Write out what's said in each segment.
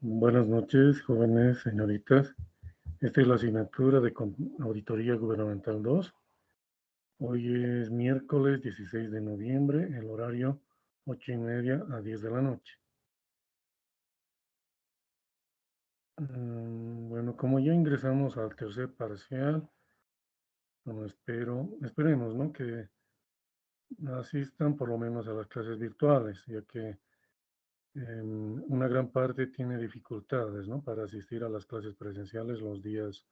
Buenas noches, jóvenes, señoritas. Esta es la asignatura de Auditoría Gubernamental 2. Hoy es miércoles 16 de noviembre, el horario 8:30 a 10 de la noche. Bueno, como ya ingresamos al tercer parcial, bueno, esperemos, ¿no?, que asistan por lo menos a las clases virtuales, ya que una gran parte tiene dificultades, ¿no?, para asistir a las clases presenciales los días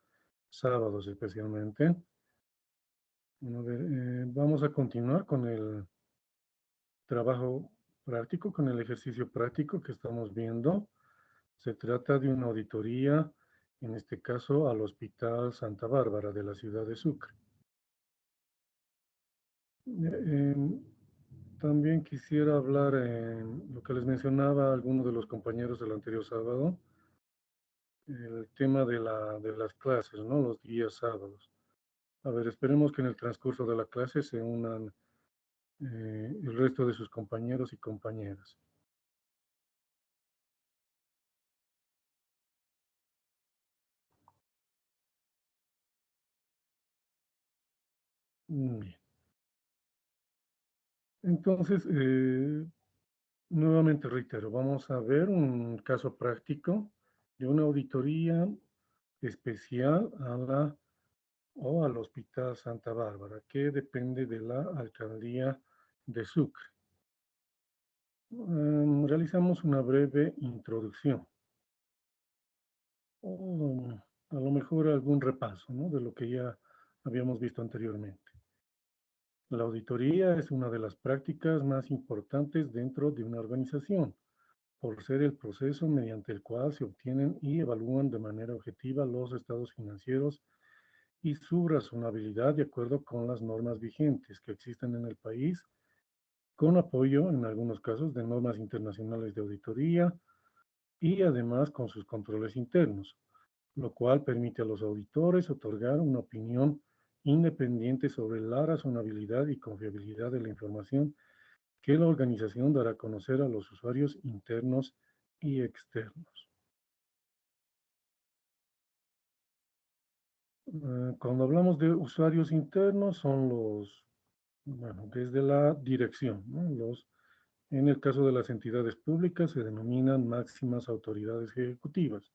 sábados especialmente. Bueno, a ver, vamos a continuar con el trabajo práctico, con el ejercicio práctico que estamos viendo. Se trata de una auditoría, en este caso al Hospital Santa Bárbara de la ciudad de Sucre. También quisiera hablar en lo que les mencionaba a algunos de los compañeros del anterior sábado, el tema de las clases, ¿no?, los días sábados. A ver, esperemos que en el transcurso de la clase se unan el resto de sus compañeros y compañeras. Bien. Entonces, nuevamente reitero, vamos a ver un caso práctico de una auditoría especial al Hospital Santa Bárbara, que depende de la Alcaldía de Sucre. Realizamos una breve introducción, o a lo mejor algún repaso, ¿no?, de lo que ya habíamos visto anteriormente. La auditoría es una de las prácticas más importantes dentro de una organización, por ser el proceso mediante el cual se obtienen y evalúan de manera objetiva los estados financieros y su razonabilidad de acuerdo con las normas vigentes que existen en el país, con apoyo en algunos casos de normas internacionales de auditoría y además con sus controles internos, lo cual permite a los auditores otorgar una opinión independiente sobre la razonabilidad y confiabilidad de la información que la organización dará a conocer a los usuarios internos y externos. Cuando hablamos de usuarios internos son bueno, desde la dirección, ¿no? En el caso de las entidades públicas se denominan máximas autoridades ejecutivas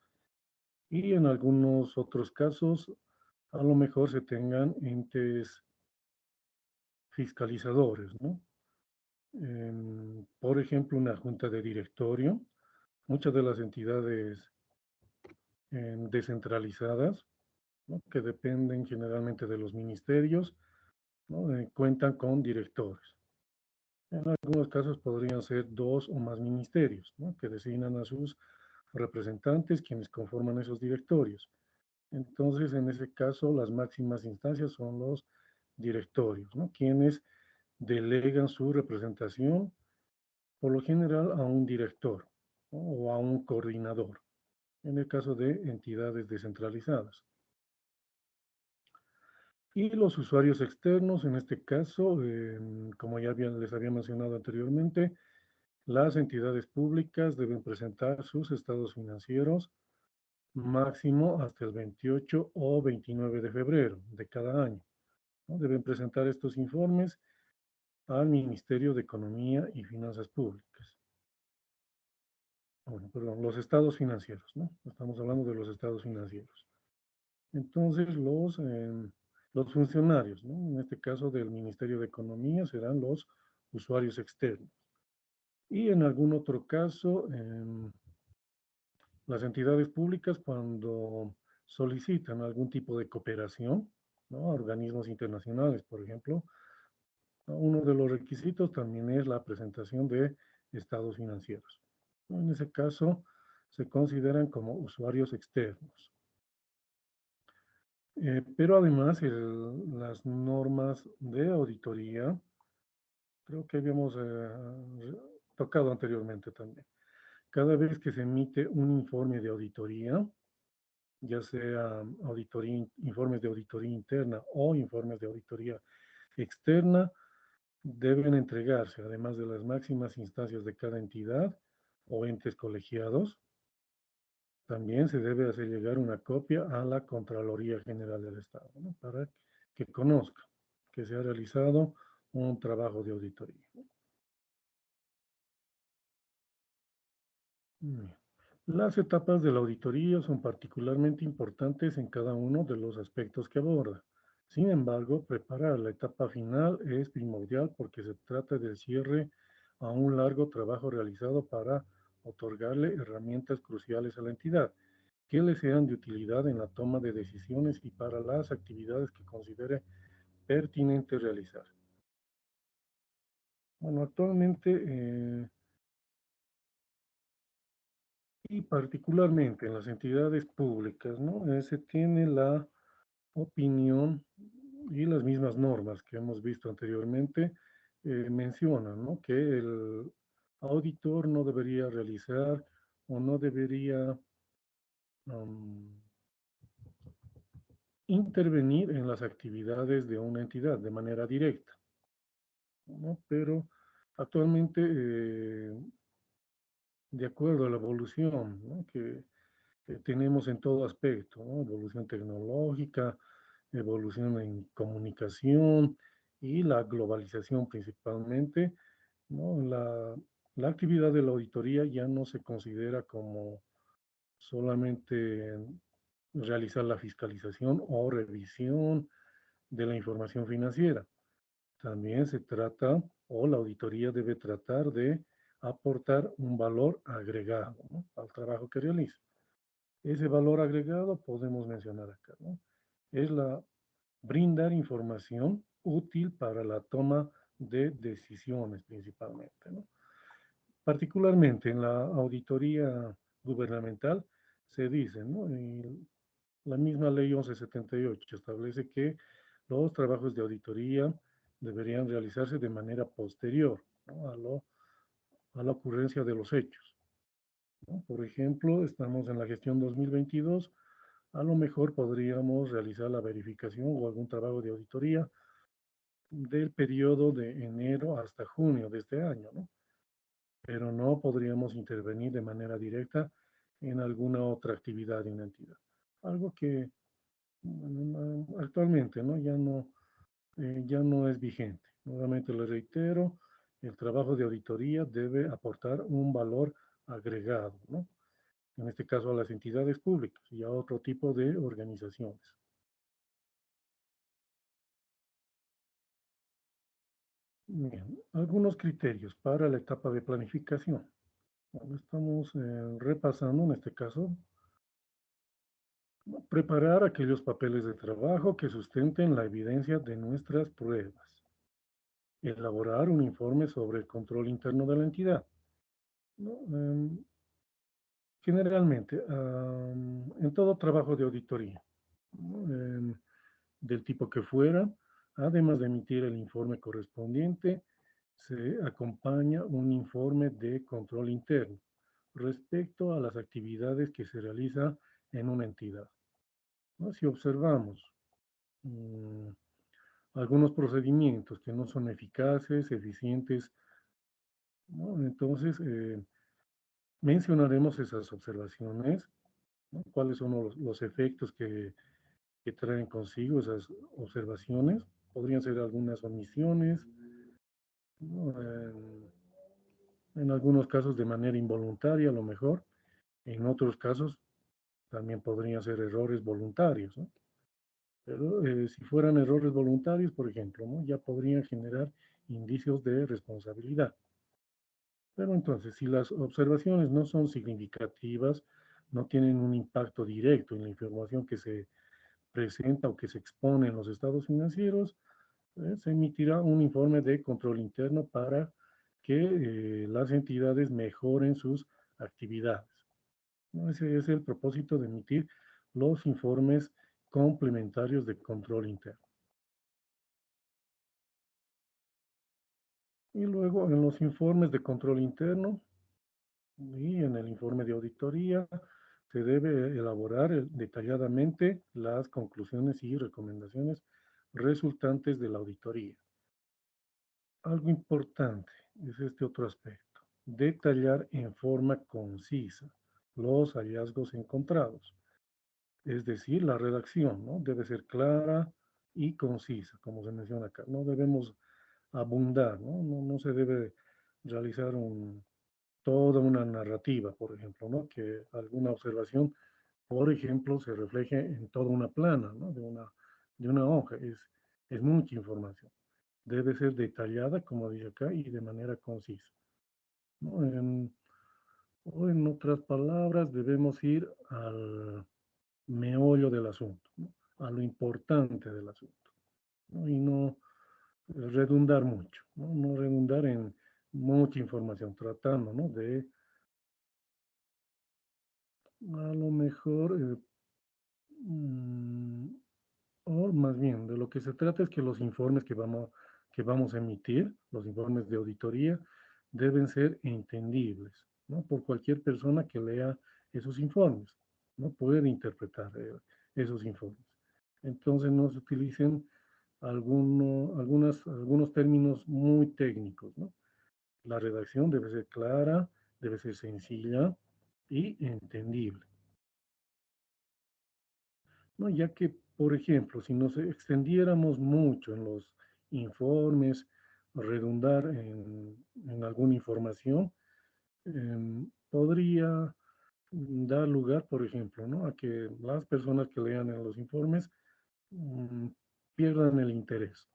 y en algunos otros casos a lo mejor se tengan entes fiscalizadores, ¿no? Por ejemplo, una junta de directorio. Muchas de las entidades descentralizadas, ¿no?, que dependen generalmente de los ministerios, ¿no?, cuentan con directores. En algunos casos podrían ser dos o más ministerios, ¿no?, que designan a sus representantes quienes conforman esos directorios. Entonces, en ese caso, las máximas instancias son los directorios, ¿no?, quienes delegan su representación, por lo general, a un director, ¿no?, o a un coordinador, en el caso de entidades descentralizadas. Y los usuarios externos, en este caso, como ya les había mencionado anteriormente, las entidades públicas deben presentar sus estados financieros máximo hasta el 28 o 29 de febrero de cada año, ¿no? Deben presentar estos informes al Ministerio de Economía y Finanzas Públicas. Bueno, perdón, los estados financieros, ¿no? Estamos hablando de los estados financieros. Entonces, los funcionarios, ¿no?, en este caso del Ministerio de Economía, serán los usuarios externos. Y en algún otro caso, las entidades públicas, cuando solicitan algún tipo de cooperación, ¿no?, a organismos internacionales, por ejemplo, ¿no?, uno de los requisitos también es la presentación de estados financieros, ¿no? En ese caso, se consideran como usuarios externos. Pero además, las normas de auditoría, creo que habíamos tocado anteriormente también. Cada vez que se emite un informe de auditoría, ya sea informes de auditoría interna o informes de auditoría externa, deben entregarse, además de las máximas instancias de cada entidad o entes colegiados, También se debe hacer llegar una copia a la Contraloría General del Estado, ¿no? Para que conozca que se ha realizado un trabajo de auditoría. Bien. Las etapas de la auditoría son particularmente importantes en cada uno de los aspectos que aborda. Sin embargo, preparar la etapa final es primordial porque se trata del cierre a un largo trabajo realizado para otorgarle herramientas cruciales a la entidad que le sean de utilidad en la toma de decisiones y para las actividades que considere pertinente realizar. Bueno, actualmente y particularmente en las entidades públicas, ¿no? Se tiene la opinión y las mismas normas que hemos visto anteriormente mencionan, ¿no? Que el auditor no debería realizar o no debería am, intervenir en las actividades de una entidad de manera directa, ¿no? Pero actualmente, de acuerdo a la evolución, ¿no? que tenemos en todo aspecto, ¿no? Evolución tecnológica, evolución en comunicación y la globalización principalmente, ¿no? La actividad de la auditoría ya no se considera como solamente realizar la fiscalización o revisión de la información financiera. También se trata, o la auditoría debe tratar de aportar un valor agregado, ¿no? Al trabajo que realiza. Ese valor agregado podemos mencionar acá, ¿no? Es la brindar información útil para la toma de decisiones principalmente, ¿no? Particularmente en la auditoría gubernamental se dice, ¿no? Y la misma ley 1178 establece que los trabajos de auditoría deberían realizarse de manera posterior, ¿no? A la ocurrencia de los hechos, ¿no? Por ejemplo, estamos en la gestión 2022, a lo mejor podríamos realizar la verificación o algún trabajo de auditoría del periodo de enero hasta junio de este año, ¿no? Pero no podríamos intervenir de manera directa en alguna otra actividad de una entidad. Algo que bueno, actualmente, ¿no? Ya no es vigente. Nuevamente le reitero, el trabajo de auditoría debe aportar un valor agregado, ¿no? En este caso a las entidades públicas y a otro tipo de organizaciones. Bien, algunos criterios para la etapa de planificación. Bueno, estamos repasando en este caso, ¿no? Preparar aquellos papeles de trabajo que sustenten la evidencia de nuestras pruebas. Elaborar un informe sobre el control interno de la entidad, ¿no? Generalmente, en todo trabajo de auditoría, ¿no? Del tipo que fuera, además de emitir el informe correspondiente, se acompaña un informe de control interno respecto a las actividades que se realiza en una entidad, ¿no? Si observamos mm, algunos procedimientos que no son eficaces, eficientes, ¿no? Entonces mencionaremos esas observaciones, ¿no? Cuáles son los efectos que traen consigo esas observaciones. Podrían ser algunas omisiones, ¿no? En algunos casos de manera involuntaria, a lo mejor. En otros casos también podrían ser errores voluntarios, ¿no? Pero si fueran errores voluntarios, por ejemplo, ¿no? Ya podrían generar indicios de responsabilidad. Pero entonces, si las observaciones no son significativas, no tienen un impacto directo en la información que se presenta o que se expone en los estados financieros, se emitirá un informe de control interno para que las entidades mejoren sus actividades, ¿no? Ese es el propósito de emitir los informes complementarios de control interno. Y luego en los informes de control interno y en el informe de auditoría se debe elaborar detalladamente las conclusiones y recomendaciones resultantes de la auditoría. Algo importante es este otro aspecto, detallar en forma concisa los hallazgos encontrados. Es decir, la redacción, ¿no? Debe ser clara y concisa, como se menciona acá. No debemos abundar, ¿no? No se debe realizar toda una narrativa, por ejemplo, ¿no? Que alguna observación, por ejemplo, se refleje en toda una plana, ¿no? De una hoja. Es mucha información. Debe ser detallada, como dice acá, y de manera concisa, ¿no? O en otras palabras, debemos ir al meollo del asunto, ¿no? A lo importante del asunto, ¿no? Y no redundar mucho, ¿no? No redundar en mucha información, tratando, ¿no? De a lo mejor, mm, o más bien, de lo que se trata es que los informes que vamos a emitir, los informes de auditoría, deben ser entendibles, ¿no? Por cualquier persona que lea esos informes, ¿no? Puede interpretar esos informes. Entonces no se utilicen algunos términos muy técnicos, ¿no? La redacción debe ser clara, debe ser sencilla y entendible, ¿no? Ya que, por ejemplo, si nos extendiéramos mucho en los informes, redundar en alguna información, podría dar lugar, por ejemplo, ¿no? A que las personas que lean en los informes mm, pierdan el interés,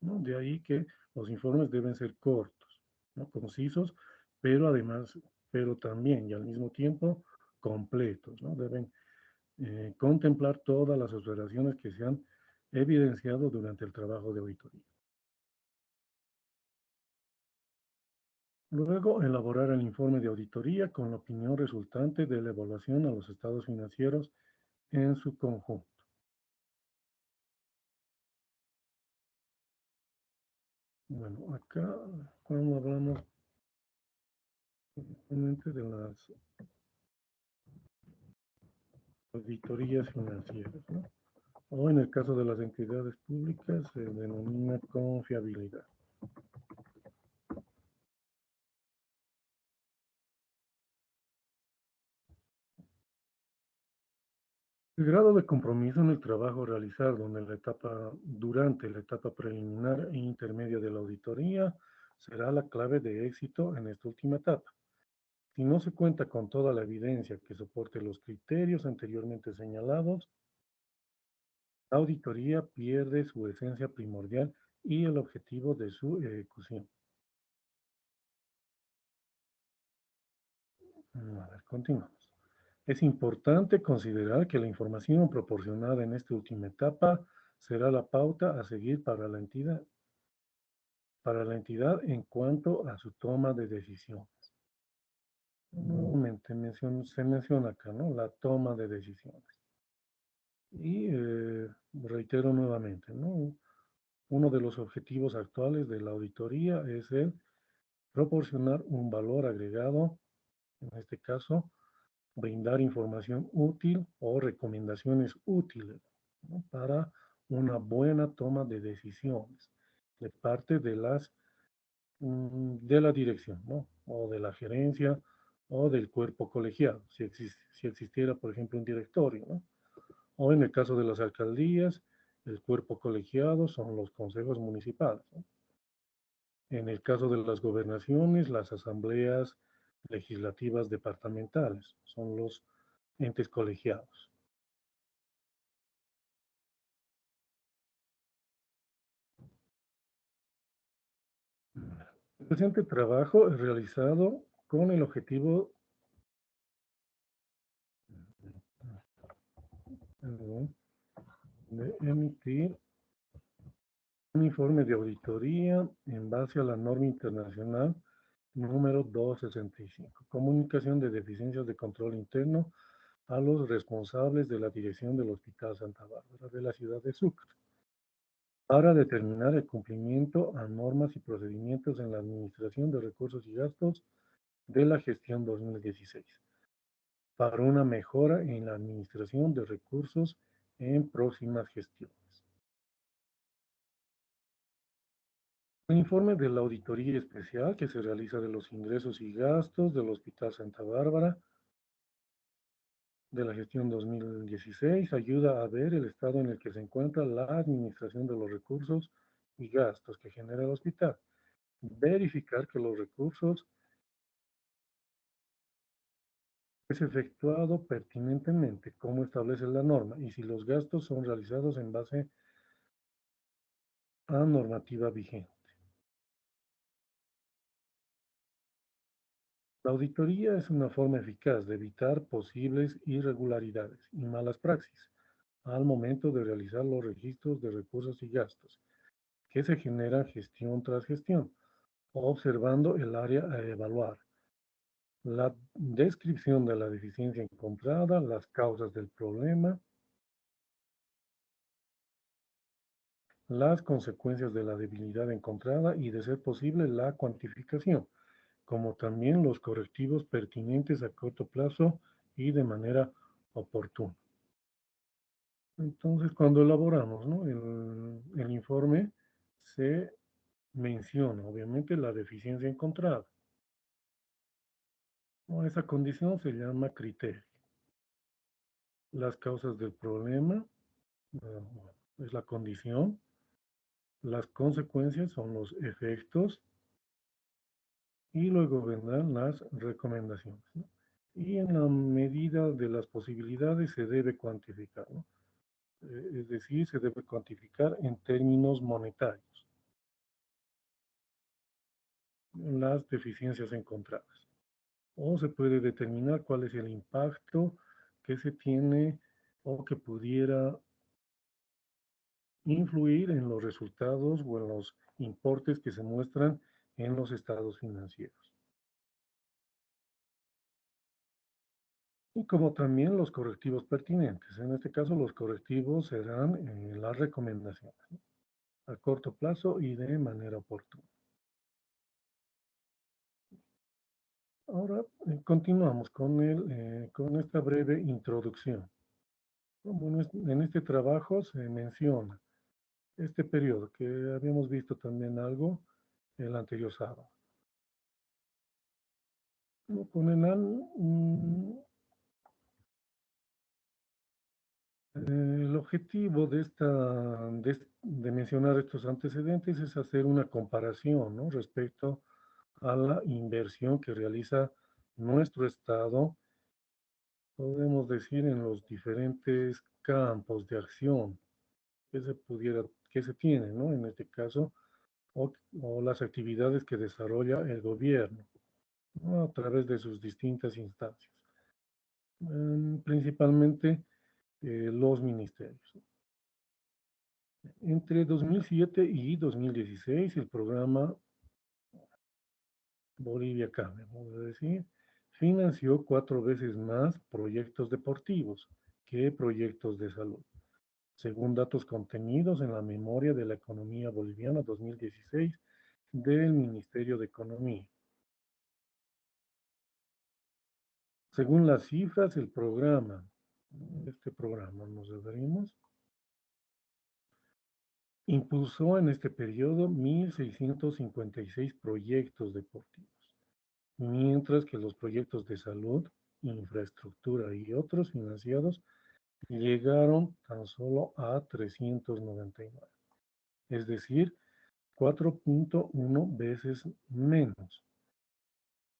¿no? De ahí que los informes deben ser cortos, ¿no? Concisos, pero además, pero también y al mismo tiempo completos, ¿no? Deben contemplar todas las observaciones que se han evidenciado durante el trabajo de auditoría. Luego, elaborar el informe de auditoría con la opinión resultante de la evaluación a los estados financieros en su conjunto. Bueno, acá cuando hablamos justamente de las auditorías financieras, ¿no? O en el caso de las entidades públicas se denomina confiabilidad. El grado de compromiso en el trabajo realizado durante la etapa preliminar e intermedia de la auditoría será la clave de éxito en esta última etapa. Si no se cuenta con toda la evidencia que soporte los criterios anteriormente señalados, la auditoría pierde su esencia primordial y el objetivo de su ejecución. A ver, continuamos. Es importante considerar que la información proporcionada en esta última etapa será la pauta a seguir para la entidad en cuanto a su toma de decisión. Nuevamente se menciona acá, ¿no? La toma de decisiones. Y reitero nuevamente, ¿no? Uno de los objetivos actuales de la auditoría es el proporcionar un valor agregado, en este caso, brindar información útil o recomendaciones útiles, ¿no? Para una buena toma de decisiones de parte de la dirección, ¿no? O de la gerencia o del cuerpo colegiado, si existiera, por ejemplo, un directorio, ¿no? O en el caso de las alcaldías, el cuerpo colegiado son los consejos municipales, ¿no? En el caso de las gobernaciones, las asambleas legislativas departamentales son los entes colegiados. El presente trabajo es realizado con el objetivo perdón, de emitir un informe de auditoría en base a la norma internacional número 265, comunicación de deficiencias de control interno a los responsables de la dirección del Hospital Santa Bárbara de la ciudad de Sucre, para determinar el cumplimiento a normas y procedimientos en la administración de recursos y gastos de la gestión 2016, para una mejora en la administración de recursos en próximas gestiones. El informe de la auditoría especial que se realiza de los ingresos y gastos del Hospital Santa Bárbara de la gestión 2016 ayuda a ver el estado en el que se encuentra la administración de los recursos y gastos que genera el hospital. Verificar que los recursos es efectuado pertinentemente, como establece la norma, y si los gastos son realizados en base a normativa vigente. La auditoría es una forma eficaz de evitar posibles irregularidades y malas praxis al momento de realizar los registros de recursos y gastos que se generan gestión tras gestión, observando el área a evaluar, la descripción de la deficiencia encontrada, las causas del problema, las consecuencias de la debilidad encontrada y, de ser posible, la cuantificación, como también los correctivos pertinentes a corto plazo y de manera oportuna. Entonces, cuando elaboramos, ¿no?, el informe, se menciona, obviamente, la deficiencia encontrada. ¿No? Esa condición se llama criterio. Las causas del problema es la condición. Las consecuencias son los efectos y luego vendrán las recomendaciones, ¿no? Y en la medida de las posibilidades se debe cuantificar, ¿no? Es decir, se debe cuantificar en términos monetarios las deficiencias encontradas. O se puede determinar cuál es el impacto que se tiene o que pudiera influir en los resultados o en los importes que se muestran en los estados financieros. Y como también los correctivos pertinentes. En este caso, los correctivos serán las recomendaciones, ¿no?, a corto plazo y de manera oportuna. Ahora continuamos con esta breve introducción. Como en este trabajo se menciona este periodo que habíamos visto también algo el anterior sábado. Con el objetivo de mencionar estos antecedentes es hacer una comparación, ¿no?, respecto a la inversión que realiza nuestro Estado, podemos decir, en los diferentes campos de acción que se tienen, ¿no?, en este caso, o las actividades que desarrolla el gobierno, ¿no?, a través de sus distintas instancias, principalmente los ministerios. Entre 2007 y 2016, el programa Bolivia Cambia, vamos a decir, financió 4 veces más proyectos deportivos que proyectos de salud, según datos contenidos en la Memoria de la Economía Boliviana 2016 del Ministerio de Economía. Según las cifras, este programa nos referimos, impulsó en este periodo 1.656 proyectos deportivos, mientras que los proyectos de salud, infraestructura y otros financiados llegaron tan solo a 399, es decir, 4.1 veces menos.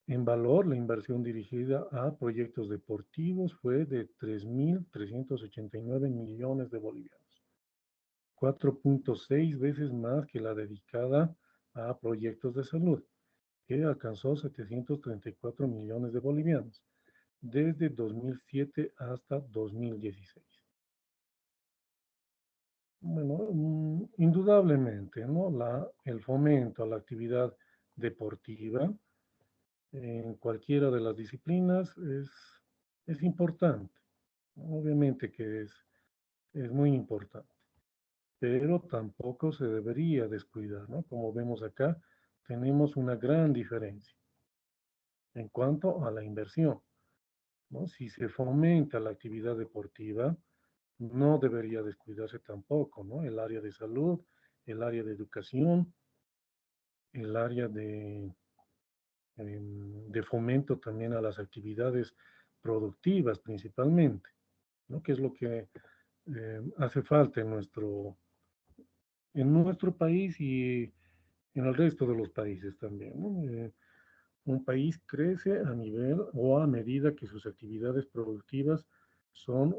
En valor, la inversión dirigida a proyectos deportivos fue de 3.389 millones de bolivianos, 4.6 veces más que la dedicada a proyectos de salud, que alcanzó 734 millones de bolivianos desde 2007 hasta 2016. Bueno, indudablemente, ¿no?, el fomento a la actividad deportiva en cualquiera de las disciplinas es importante. Obviamente que es muy importante, pero tampoco se debería descuidar, ¿no? Como vemos acá, tenemos una gran diferencia en cuanto a la inversión, ¿no? Si se fomenta la actividad deportiva, no debería descuidarse tampoco, ¿no?, el área de salud, el área de educación, el área de fomento también a las actividades productivas principalmente, ¿no? Que es lo que hace falta en nuestro país y en el resto de los países también, ¿no? Un país crece a nivel o a medida que sus actividades productivas son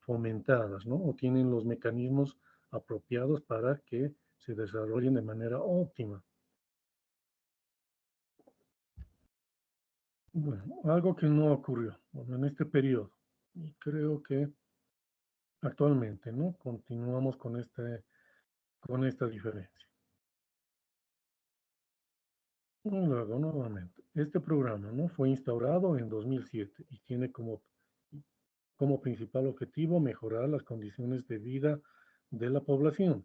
fomentadas, ¿no? O tienen los mecanismos apropiados para que se desarrollen de manera óptima. Bueno, algo que no ocurrió, bueno, en este periodo. Y creo que actualmente, ¿no? Continuamos con esta diferencia. Y luego, nuevamente, este programa, ¿no? Fue instaurado en 2007 y tiene como principal objetivo mejorar las condiciones de vida de la población.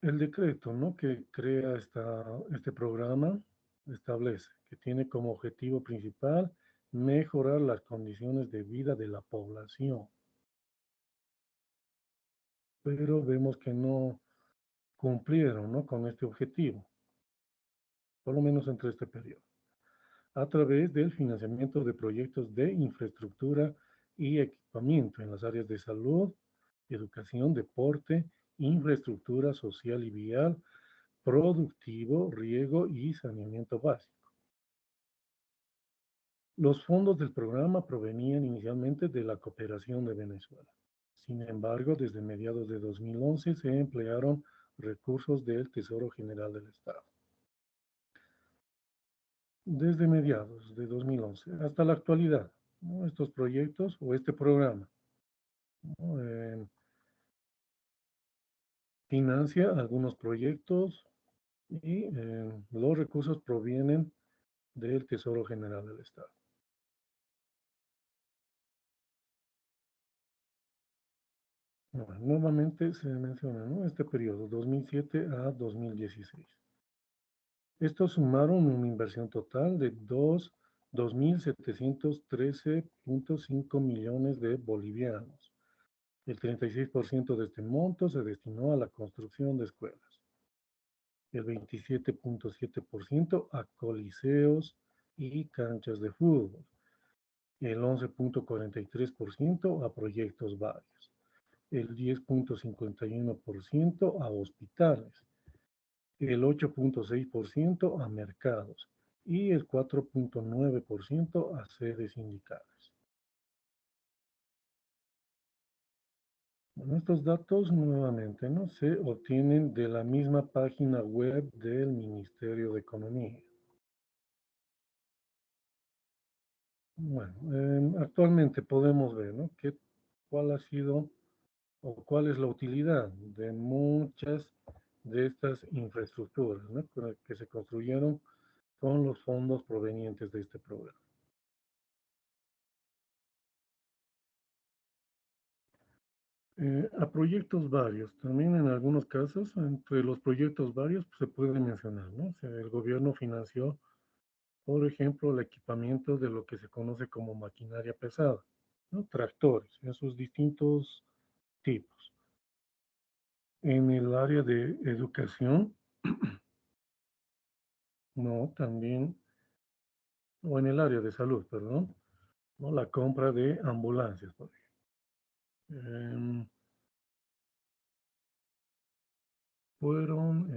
El decreto, ¿no? Que crea este programa establece que tiene como objetivo principal mejorar las condiciones de vida de la población, pero vemos que no cumplieron, ¿no? Con este objetivo, por lo menos entre este periodo, a través del financiamiento de proyectos de infraestructura y equipamiento en las áreas de salud, educación, deporte, infraestructura social y vial, productivo, riego y saneamiento básico. Los fondos del programa provenían inicialmente de la cooperación de Venezuela. Sin embargo, desde mediados de 2011 se emplearon recursos del Tesoro General del Estado. Desde mediados de 2011 hasta la actualidad, ¿no? Estos proyectos o este programa, ¿no? Financia algunos proyectos y los recursos provienen del Tesoro General del Estado. Bueno, nuevamente se menciona, ¿no? Este periodo, 2007 a 2016. Estos sumaron una inversión total de 2.713.5 millones de bolivianos. El 36% de este monto se destinó a la construcción de escuelas, el 27.7% a coliseos y canchas de fútbol, el 11.43% a proyectos varios, el 10.51% a hospitales, el 8.6% a mercados y el 4.9% a sedes sindicales. Bueno, estos datos nuevamente, ¿no? Se obtienen de la misma página web del Ministerio de Economía. Bueno, actualmente podemos ver, ¿no? Cuál ha sido o cuál es la utilidad de muchas de estas infraestructuras, ¿no? Que se construyeron con los fondos provenientes de este programa. A proyectos varios, también en algunos casos, entre los proyectos varios pues, se puede mencionar, ¿no? O sea, el gobierno financió, por ejemplo, el equipamiento de lo que se conoce como maquinaria pesada, ¿no? Tractores, en sus distintos tipos. En el área de educación, no, también, o en el área de salud, perdón, ¿no? La compra de ambulancias, por ejemplo. Fueron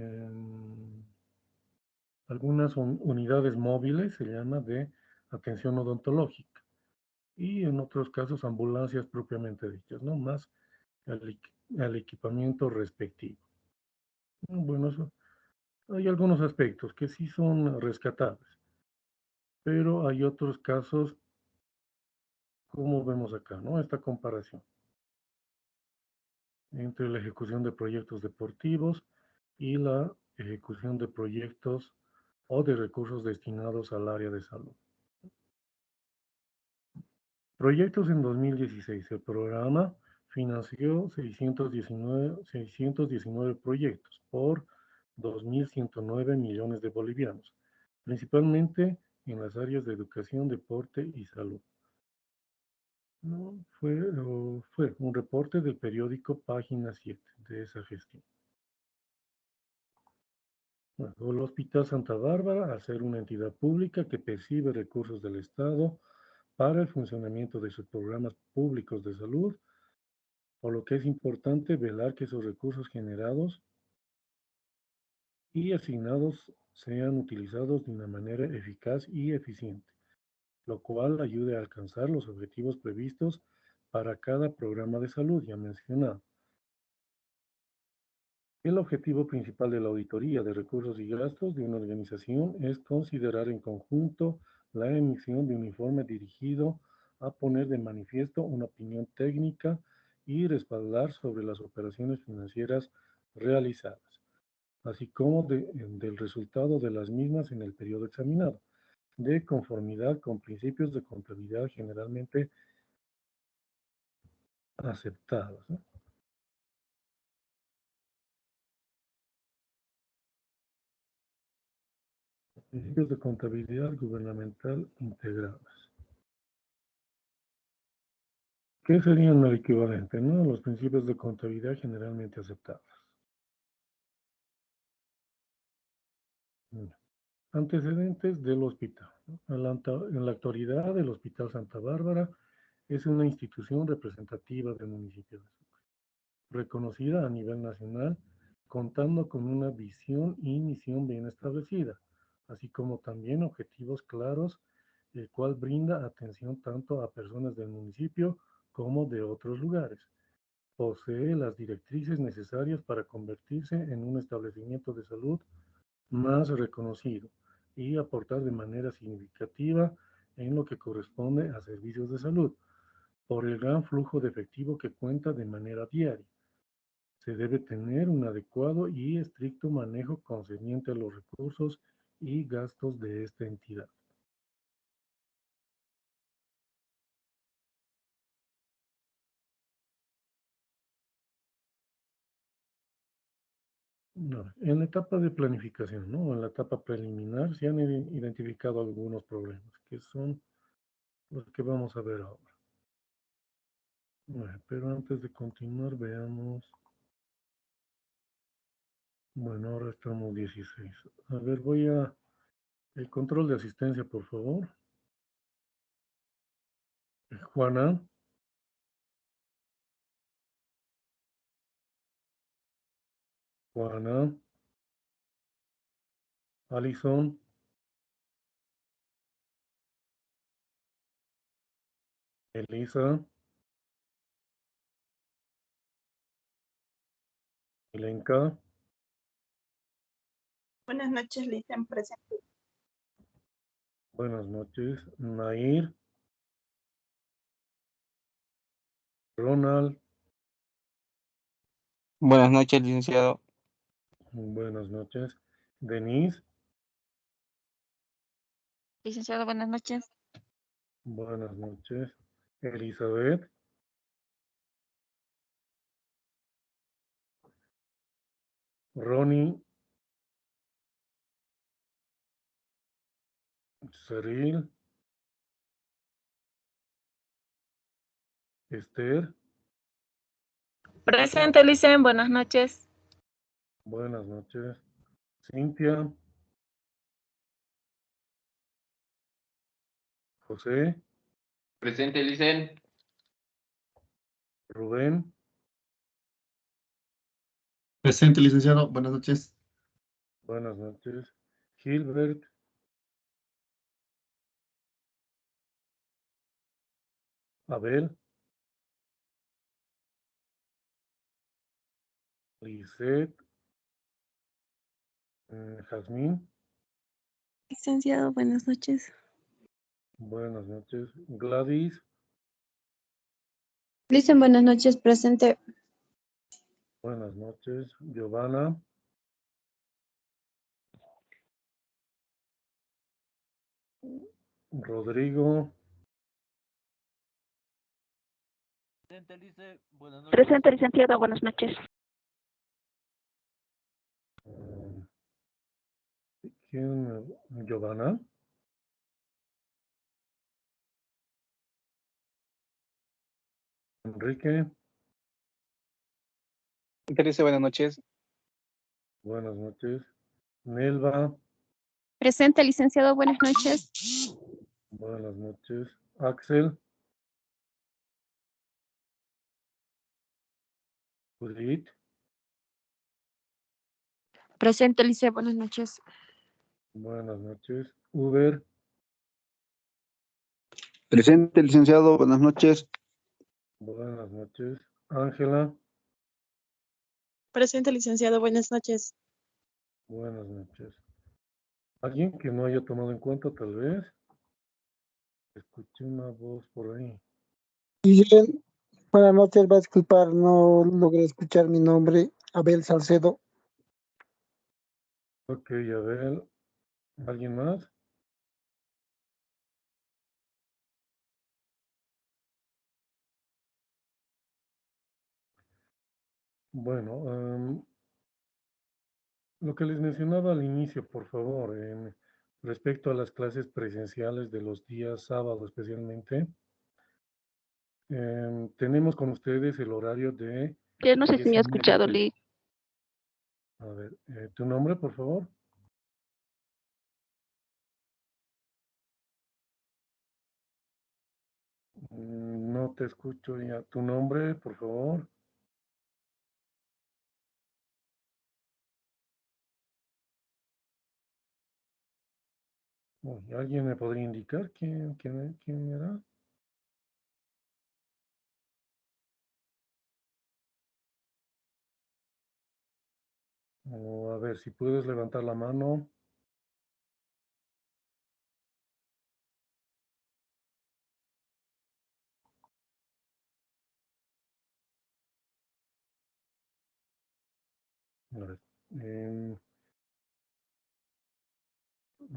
algunas unidades móviles, se llama, de atención odontológica, y en otros casos ambulancias propiamente dichas, ¿no? Más al equipamiento respectivo. Bueno, hay algunos aspectos que sí son rescatables, pero hay otros casos, como vemos acá, ¿no? Esta comparación entre la ejecución de proyectos deportivos y la ejecución de proyectos o de recursos destinados al área de salud. Proyectos en 2016. El programa financió 619 proyectos por 2.109 millones de bolivianos, principalmente en las áreas de educación, deporte y salud. No, fue un reporte del periódico Página 7 de esa gestión. Bueno, el Hospital Santa Bárbara, al ser una entidad pública que percibe recursos del Estado para el funcionamiento de sus programas públicos de salud, por lo que es importante velar que esos recursos generados y asignados sean utilizados de una manera eficaz y eficiente, lo cual ayude a alcanzar los objetivos previstos para cada programa de salud ya mencionado. El objetivo principal de la auditoría de recursos y gastos de una organización es considerar en conjunto la emisión de un informe dirigido a poner de manifiesto una opinión técnica y respaldar sobre las operaciones financieras realizadas, así como del resultado de las mismas en el periodo examinado, de conformidad con principios de contabilidad generalmente aceptados, ¿no? Principios de contabilidad gubernamental integrados. ¿Qué serían el equivalente, no? Los principios de contabilidad generalmente aceptados. Mm. Antecedentes del hospital, ¿no? En la actualidad, el Hospital Santa Bárbara es una institución representativa del municipio de Sucre, reconocida a nivel nacional, contando con una visión y misión bien establecida, así como también objetivos claros, el cual brinda atención tanto a personas del municipio como de otros lugares. Posee las directrices necesarias para convertirse en un establecimiento de salud más reconocido y aportar de manera significativa en lo que corresponde a servicios de salud, por el gran flujo de efectivo que cuenta de manera diaria. Se debe tener un adecuado y estricto manejo concerniente a los recursos y gastos de esta entidad. No, en la etapa de planificación, ¿no? En la etapa preliminar se han identificado algunos problemas, que son los que vamos a ver ahora. Bueno, pero antes de continuar, veamos. Bueno, ahora estamos 16. A ver, voy a... El control de asistencia, por favor. Juana, Juana, Alison, Elisa, Elenka, Buenas noches, Listen, presente. buenas noches, Nair, Ronald, Buenas noches, licenciado. buenas noches, Denise, Licenciado, buenas noches. buenas noches, Elizabeth, Ronnie, Cyril, Esther, Presente, Licen, buenas noches. buenas noches, Cintia, José, Presente, Licen. Rubén, Presente, licenciado. Buenas noches. buenas noches, Gilbert, Abel, Lisette, Jazmín, Licenciado, buenas noches. buenas noches, Gladys, Listen, buenas noches, presente. buenas noches, Giovanna, Rodrigo, Presente, Lice. Buenas noches. Presente, licenciado, buenas noches. ¿quién? Giovanna, Enrique, Lice, buenas noches. buenas noches, Nelva, Presente, licenciado. Buenas noches. buenas noches. Axel, Judith, Presente, licenciado. Buenas noches. buenas noches. Uber, Presente, licenciado. Buenas noches. buenas noches. Ángela, Presente, licenciado. Buenas noches. buenas noches. ¿Alguien que no haya tomado en cuenta, tal vez? Escuché una voz por ahí. Bien, buenas noches, va a disculpar, no logré escuchar mi nombre, Abel Salcedo. Ok, a ver, ¿alguien más? Bueno, lo que les mencionaba al inicio, por favor, respecto a las clases presenciales de los días sábados especialmente, tenemos con ustedes el horario de Ya no sé si me ha 10:30. escuchado, Lee. A ver, ¿tu nombre, por favor? No te escucho ya. ¿Tu nombre, por favor? Uy, ¿alguien me podría indicar quién era? O a ver, si puedes levantar la mano. A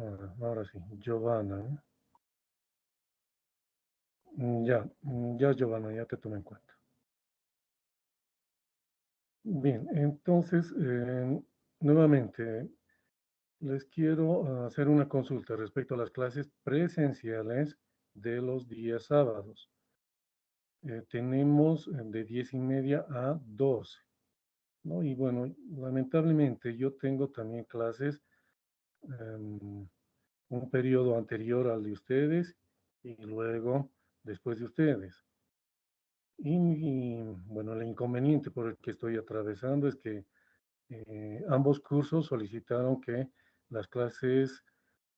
ver, ahora sí, Giovanna, ¿no? Ya, Giovanna, ya te tomé en cuenta. Bien, entonces, nuevamente, les quiero hacer una consulta respecto a las clases presenciales de los días sábados. Tenemos de 10:30 a 12, ¿no? Y bueno, lamentablemente yo tengo también clases un periodo anterior al de ustedes y luego después de ustedes. Bueno, el inconveniente por el que estoy atravesando es que ambos cursos solicitaron que las clases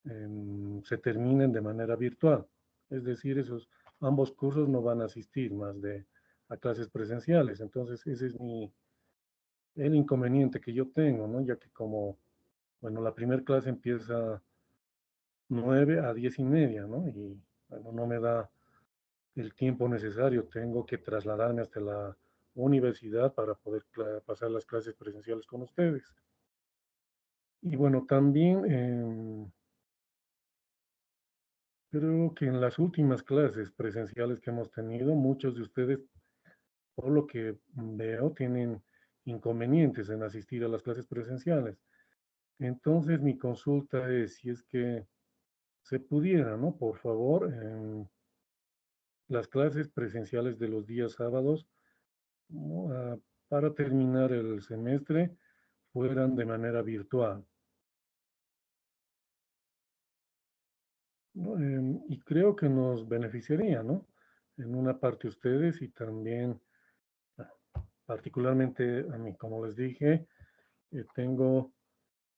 se terminen de manera virtual. Es decir, ambos cursos no van a asistir a clases presenciales. Entonces, ese es el inconveniente que yo tengo, ¿no? Ya que bueno, la primera clase empieza 9 a 10:30, ¿no? Y bueno, no me da el tiempo necesario. Tengo que trasladarme hasta la universidad para poder pasar las clases presenciales con ustedes. Y bueno, también creo que en las últimas clases presenciales que hemos tenido, muchos de ustedes, por lo que veo, tienen inconvenientes en asistir a las clases presenciales. Entonces, mi consulta es si es que se pudiera, ¿no? Por favor, las clases presenciales de los días sábados, ¿no? Para terminar el semestre, fueran de manera virtual, ¿no? Y creo que nos beneficiaría, ¿no? En una parte ustedes y también, ah, particularmente a mí, como les dije, tengo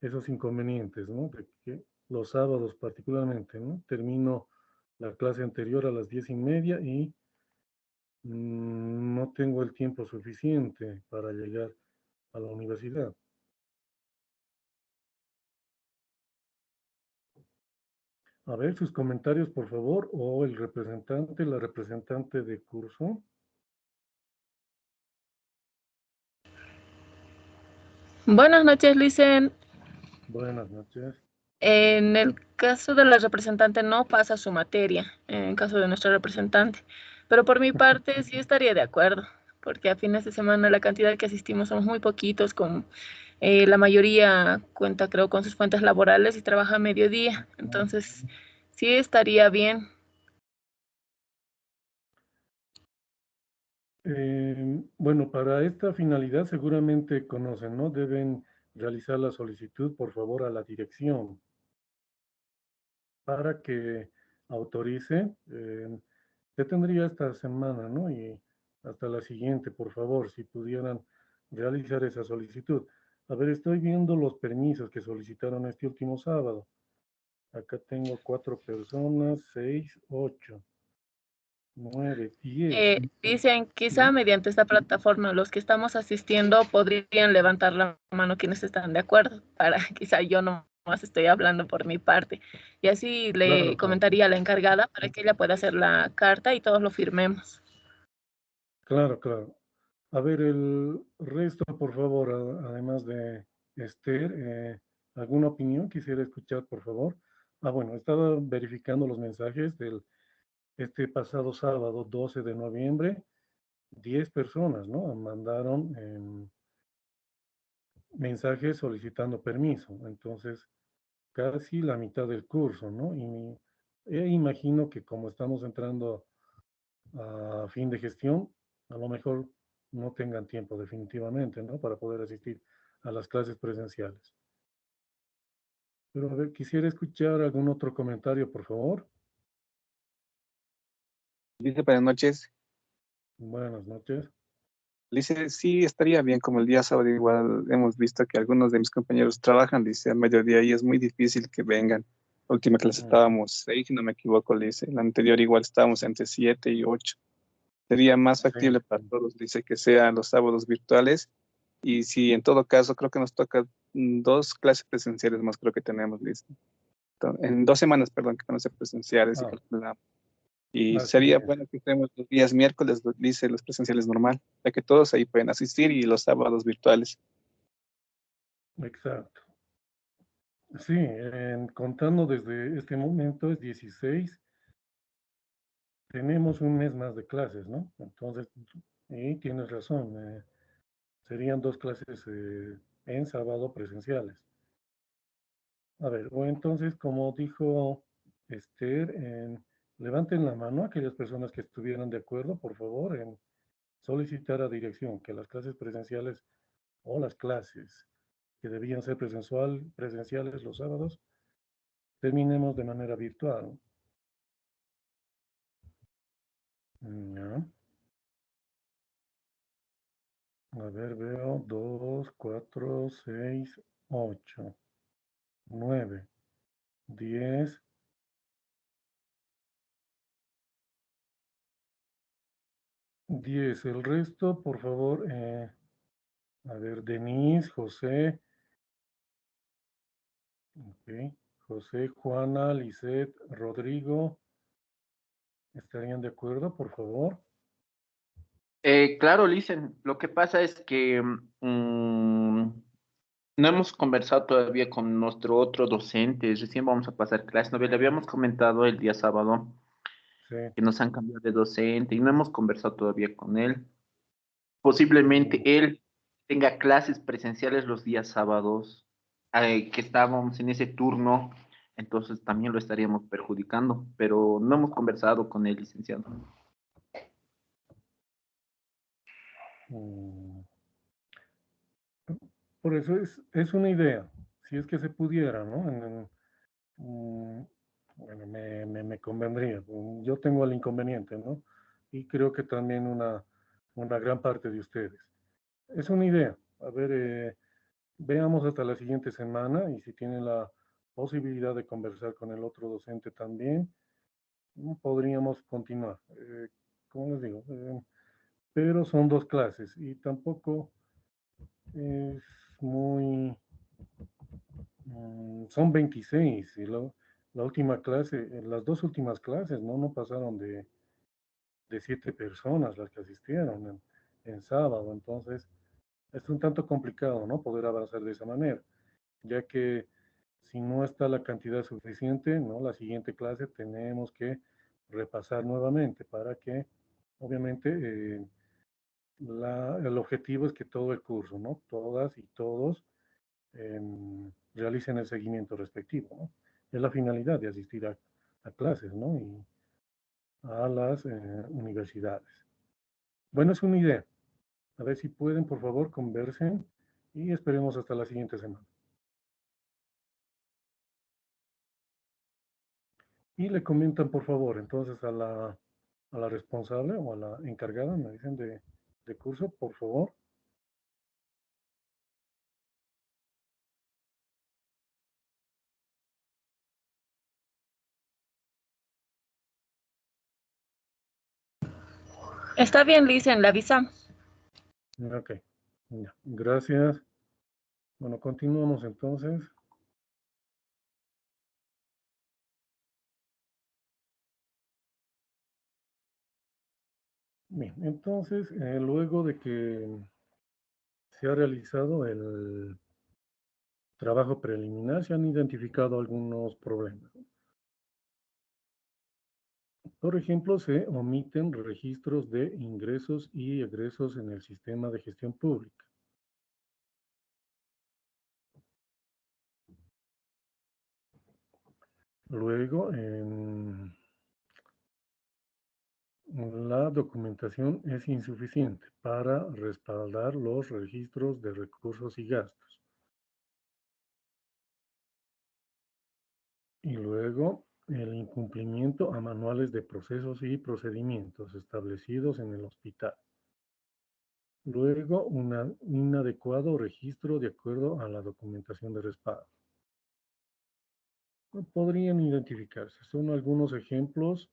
esos inconvenientes, ¿no? De que los sábados particularmente, ¿no? Termino la clase anterior a las 10:30 y no tengo el tiempo suficiente para llegar a la universidad. A ver sus comentarios, por favor, o el representante, la representante de curso. Buenas noches, Licen. Buenas noches. En el caso de la representante no pasa su materia, en el caso de nuestra representante. Pero por mi parte sí estaría de acuerdo, porque a fines de semana la cantidad que asistimos somos muy poquitos, la mayoría cuenta, creo, con sus fuentes laborales y trabaja a mediodía. Entonces, sí estaría bien. Bueno, para esta finalidad seguramente conocen, ¿no? Deben realizar la solicitud, por favor, a la dirección para que autorice. Ya tendría esta semana, ¿no? Y hasta la siguiente, por favor, si pudieran realizar esa solicitud. A ver, estoy viendo los permisos que solicitaron este último sábado. Acá tengo 4 personas, 6, 8, 9, 10. Dicen, quizá mediante esta plataforma los que estamos asistiendo podrían levantar la mano quienes están de acuerdo, para quizá yo no más estoy hablando por mi parte. Y así le Claro, claro. comentaría a la encargada para que ella pueda hacer la carta y todos lo firmemos. Claro, claro. A ver, el resto, por favor, además de Esther, ¿alguna opinión quisiera escuchar, por favor? Bueno, estaba verificando los mensajes del este pasado sábado, 12 de noviembre, 10 personas, ¿no? Mandaron mensajes solicitando permiso. Entonces, casi la mitad del curso, ¿no? Y imagino que como estamos entrando a fin de gestión, a lo mejor no tengan tiempo definitivamente, ¿no? Para poder asistir a las clases presenciales. Pero a ver, quisiera escuchar algún otro comentario, por favor. Dice, buenas noches. Buenas noches. Dice, sí, estaría bien, como el día sábado igual hemos visto que algunos de mis compañeros trabajan, dice, a mediodía y es muy difícil que vengan. La última clase estábamos 6, si no me equivoco, le dice. La anterior igual estábamos entre 7 y 8. Sería más factible Sí, para todos, dice, que sean los sábados virtuales. Y si en todo caso, creo que nos toca 2 clases presenciales más, creo que tenemos, dice. En 2 semanas, perdón, que van a ser presenciales y ah, calculamos. Y así sería es. bueno que estemos los días miércoles, dice, los presenciales normal, ya que todos ahí pueden asistir y los sábados virtuales. Exacto. Sí, contando desde este momento es 16, tenemos un mes más de clases, ¿no? Entonces, y tienes razón, serían 2 clases en sábado presenciales. A ver, o entonces, como dijo Esther, levanten la mano aquellas personas que estuvieran de acuerdo, por favor, en solicitar a dirección que las clases presenciales o las clases que debían ser presenciales los sábados, terminemos de manera virtual. Ya. A ver, veo 2, 4, 6, 8, 9, 10. 10. El resto, por favor, a ver, Denise, José, ok, José, Juana, Lisette, Rodrigo, ¿estarían de acuerdo, por favor? Claro, Licen, lo que pasa es que no hemos conversado todavía con nuestro otro docente, recién vamos a pasar clase, ¿no? Le habíamos comentado el día sábado Sí. que nos han cambiado de docente y no hemos conversado todavía con él. Posiblemente él tenga clases presenciales los días sábados, que estábamos en ese turno, entonces también lo estaríamos perjudicando, pero no hemos conversado con el licenciado. Mm, Por eso es una idea, si es que se pudiera, ¿no? Bueno, me convendría. Yo tengo el inconveniente, ¿no? Y creo que también una gran parte de ustedes. Es una idea. A ver, veamos hasta la siguiente semana y si tienen la posibilidad de conversar con el otro docente también, podríamos continuar. Como les digo, pero son 2 clases y tampoco es muy... son 26 y la última clase, las 2 últimas clases, no pasaron de 7 personas las que asistieron en sábado. Entonces, es un tanto complicado, ¿no? Poder avanzar de esa manera, ya que si no está la cantidad suficiente, ¿no? La siguiente clase tenemos que repasar nuevamente para que, obviamente, el objetivo es que todo el curso, ¿no? Todas y todos realicen el seguimiento respectivo, ¿no? Es la finalidad de asistir a clases, ¿no? Y a las universidades. Bueno, es una idea. A ver si pueden, por favor, conversen y esperemos hasta la siguiente semana. Y le comentan, por favor, entonces a la responsable o a la encargada, me dicen, de curso, por favor. Está bien, Lisen, le avisamos. Ok, ya, gracias. Bueno, continuamos entonces. Bien, entonces, luego de que se ha realizado el trabajo preliminar, se han identificado algunos problemas. Por ejemplo, se omiten registros de ingresos y egresos en el sistema de gestión pública. Luego, la documentación es insuficiente para respaldar los registros de recursos y gastos. Y luego, el incumplimiento a manuales de procesos y procedimientos establecidos en el hospital. Luego, un inadecuado registro de acuerdo a la documentación de respaldo. Podrían identificarse. Son algunos ejemplos.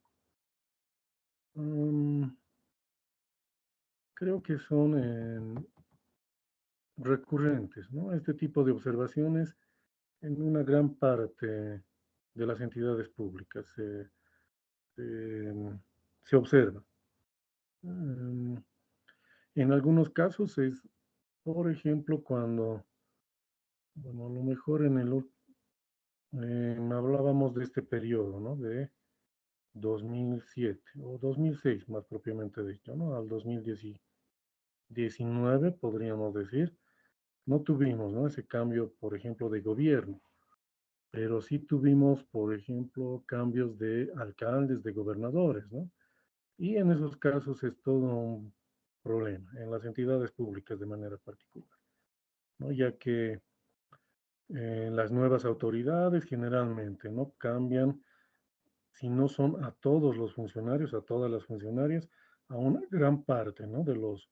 Creo que son recurrentes, ¿no? Este tipo de observaciones en una gran parte de las entidades públicas se observa. En algunos casos es, por ejemplo, cuando, bueno, a lo mejor hablábamos de este periodo, ¿no? De 2007 o 2006 más propiamente dicho, ¿no? Al 2019 podríamos decir, no tuvimos, ¿no? Ese cambio, por ejemplo, de gobierno, pero sí tuvimos, por ejemplo, cambios de alcaldes, de gobernadores, ¿no? Y en esos casos es todo un problema en las entidades públicas de manera particular, ¿no? Ya que las nuevas autoridades generalmente no cambian, si no son a todos los funcionarios, a todas las funcionarias, a una gran parte, ¿no? De los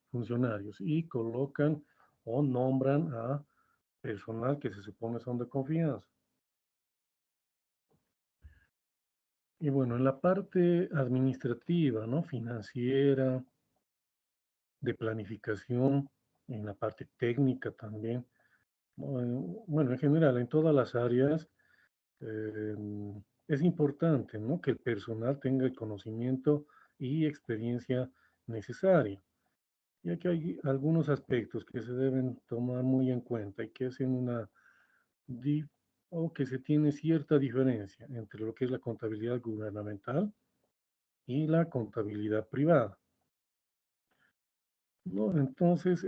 funcionarios y colocan o nombran a personal que se supone son de confianza. Y bueno, en la parte administrativa, ¿no? Financiera, de planificación, en la parte técnica también, ¿no? Bueno, en general, en todas las áreas, eh, es importante, ¿no? Que el personal tenga el conocimiento y experiencia necesaria, ya que hay algunos aspectos que se deben tomar muy en cuenta y que hacen o que se tiene cierta diferencia entre lo que es la contabilidad gubernamental y la contabilidad privada, ¿no? Entonces,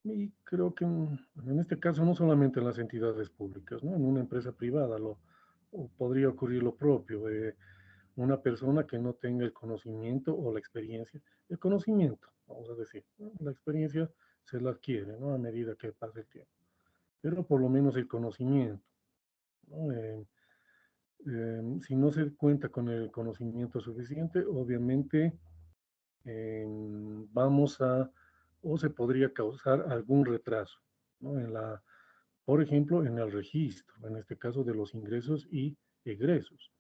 y creo que en este caso no solamente en las entidades públicas, ¿no? En una empresa privada o podría ocurrir lo propio, una persona que no tenga el conocimiento o la experiencia, el conocimiento, vamos a decir, ¿no? La experiencia se la adquiere, ¿no? A medida que pasa el tiempo, pero por lo menos el conocimiento, ¿no? Si no se cuenta con el conocimiento suficiente, obviamente vamos a, o se podría causar algún retraso, ¿no? Por ejemplo, en el registro, en este caso de los ingresos y egresos,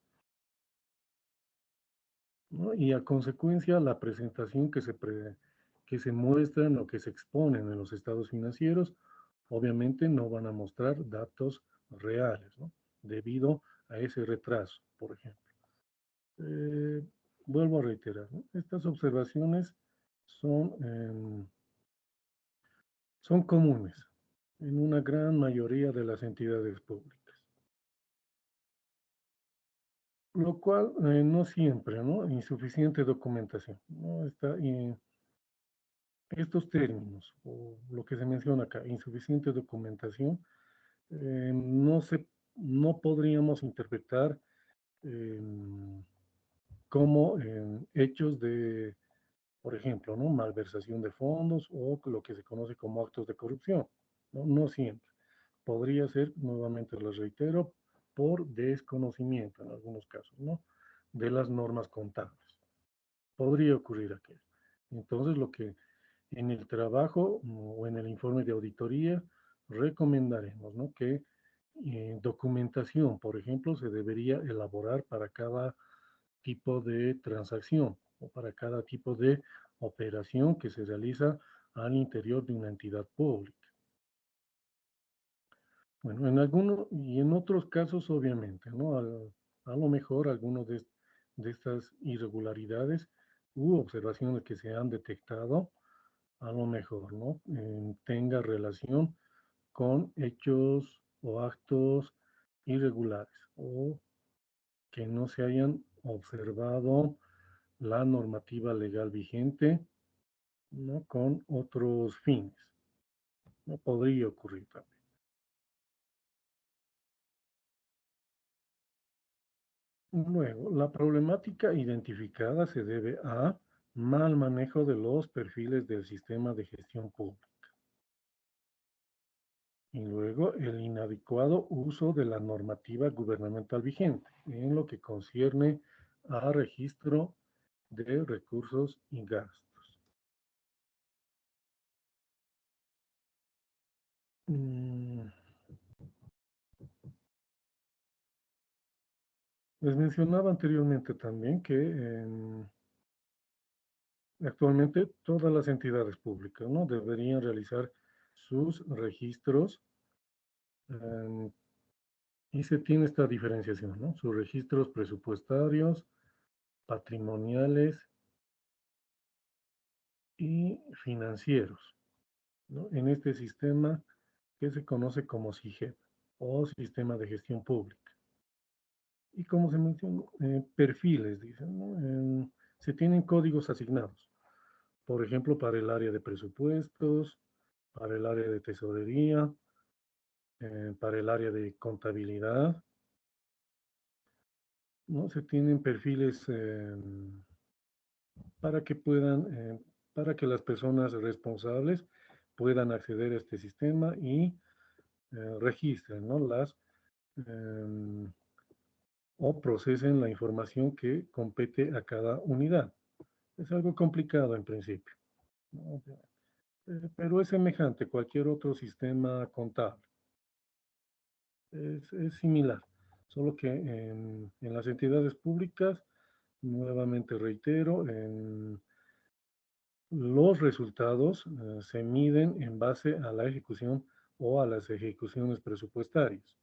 ¿no? Y a consecuencia, la presentación que se muestran o que se exponen en los estados financieros, obviamente no van a mostrar datos reales, ¿no? Debido a ese retraso, por ejemplo. Eh, Vuelvo a reiterar, ¿no? Estas observaciones son, son comunes en una gran mayoría de las entidades públicas. Lo cual no siempre, ¿no? Insuficiente documentación, ¿no? Estos términos, o lo que se menciona acá, insuficiente documentación, no podríamos interpretar como hechos de Por ejemplo, ¿no? Malversación de fondos o lo que se conoce como actos de corrupción, ¿no? No siempre. Podría ser, nuevamente lo reitero, por desconocimiento en algunos casos, ¿no? De las normas contables. Podría ocurrir aquello. Entonces, lo que en el trabajo o en el informe de auditoría recomendaremos, ¿no? Que documentación, por ejemplo, se debería elaborar para cada tipo de transacción o para cada tipo de operación que se realiza al interior de una entidad pública. Bueno, en algunos y en otros casos, obviamente, ¿no? A lo mejor algunos de estas irregularidades u observaciones que se han detectado, a lo mejor, ¿no? Tenga relación con hechos o actos irregulares o que no se hayan observado la normativa legal vigente, ¿no? Con otros fines. No podría ocurrir también. Luego, la problemática identificada se debe a mal manejo de los perfiles del sistema de gestión pública. Y luego, el inadecuado uso de la normativa gubernamental vigente en lo que concierne a registro de recursos y gastos. Les mencionaba anteriormente también que actualmente todas las entidades públicas, ¿no? Deberían realizar sus registros y se tiene esta diferenciación, ¿no? Sus registros presupuestarios, patrimoniales y financieros, ¿no? En este sistema que se conoce como SIGEP o Sistema de Gestión Pública. Y como se mencionó, perfiles, dicen, ¿no? Se tienen códigos asignados, por ejemplo, para el área de presupuestos, para el área de tesorería, para el área de contabilidad, ¿no? Se tienen perfiles para que puedan, para que las personas responsables puedan acceder a este sistema y registren, ¿no? O procesen la información que compete a cada unidad. Es algo complicado en principio, ¿no? Pero es semejante a cualquier otro sistema contable. Es similar, solo que en las entidades públicas, nuevamente reitero, los resultados se miden en base a la ejecución o a las ejecuciones presupuestarias.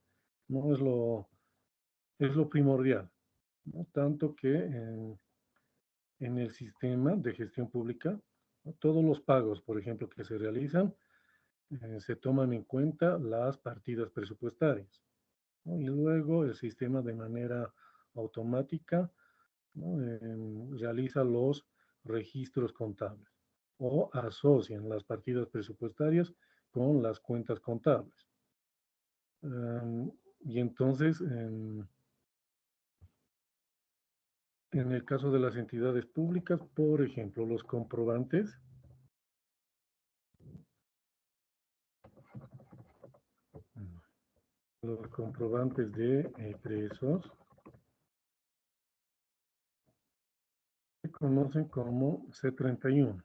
No es lo primordial, ¿no? Tanto que en el sistema de gestión pública, ¿no? Todos los pagos, por ejemplo, que se realizan, se toman en cuenta las partidas presupuestarias, ¿no? Y luego el sistema de manera automática, ¿no? Realiza los registros contables o asocian las partidas presupuestarias con las cuentas contables. Y entonces, en el caso de las entidades públicas, por ejemplo, los comprobantes de egresos se conocen como C31,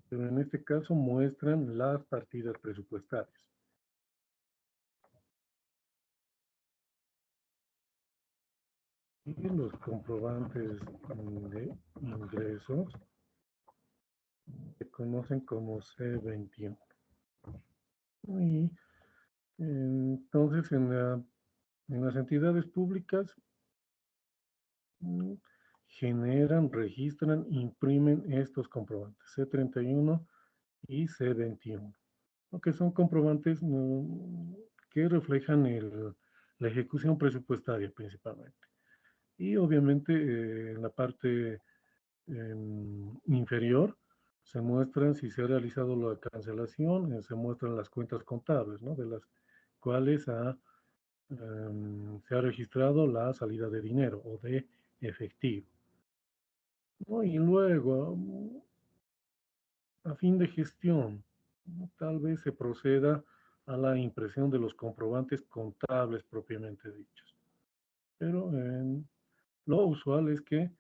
pero en este caso muestran las partidas presupuestarias. Y los comprobantes de ingresos se conocen como C21. Y entonces en las entidades públicas generan, registran, imprimen estos comprobantes C31 y C21, ¿no? Que son comprobantes que reflejan la ejecución presupuestaria principalmente. Y obviamente en la parte inferior se muestran si se ha realizado la cancelación, se muestran las cuentas contables, ¿no? De las cuales se ha registrado la salida de dinero o de efectivo, ¿no? Y luego A fin de gestión, tal vez se proceda a la impresión de los comprobantes contables propiamente dichos. Pero lo usual es que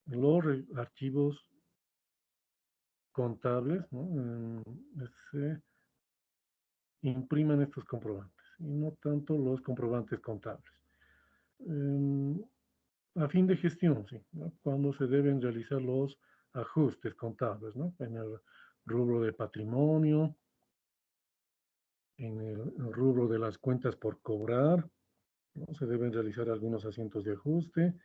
los archivos contables, ¿no? Se impriman estos comprobantes y no tanto los comprobantes contables. A fin de gestión, sí, ¿no? Cuando se deben realizar los ajustes contables, ¿no? En el rubro de patrimonio, en el rubro de las cuentas por cobrar, ¿no? Se deben realizar algunos asientos de ajuste,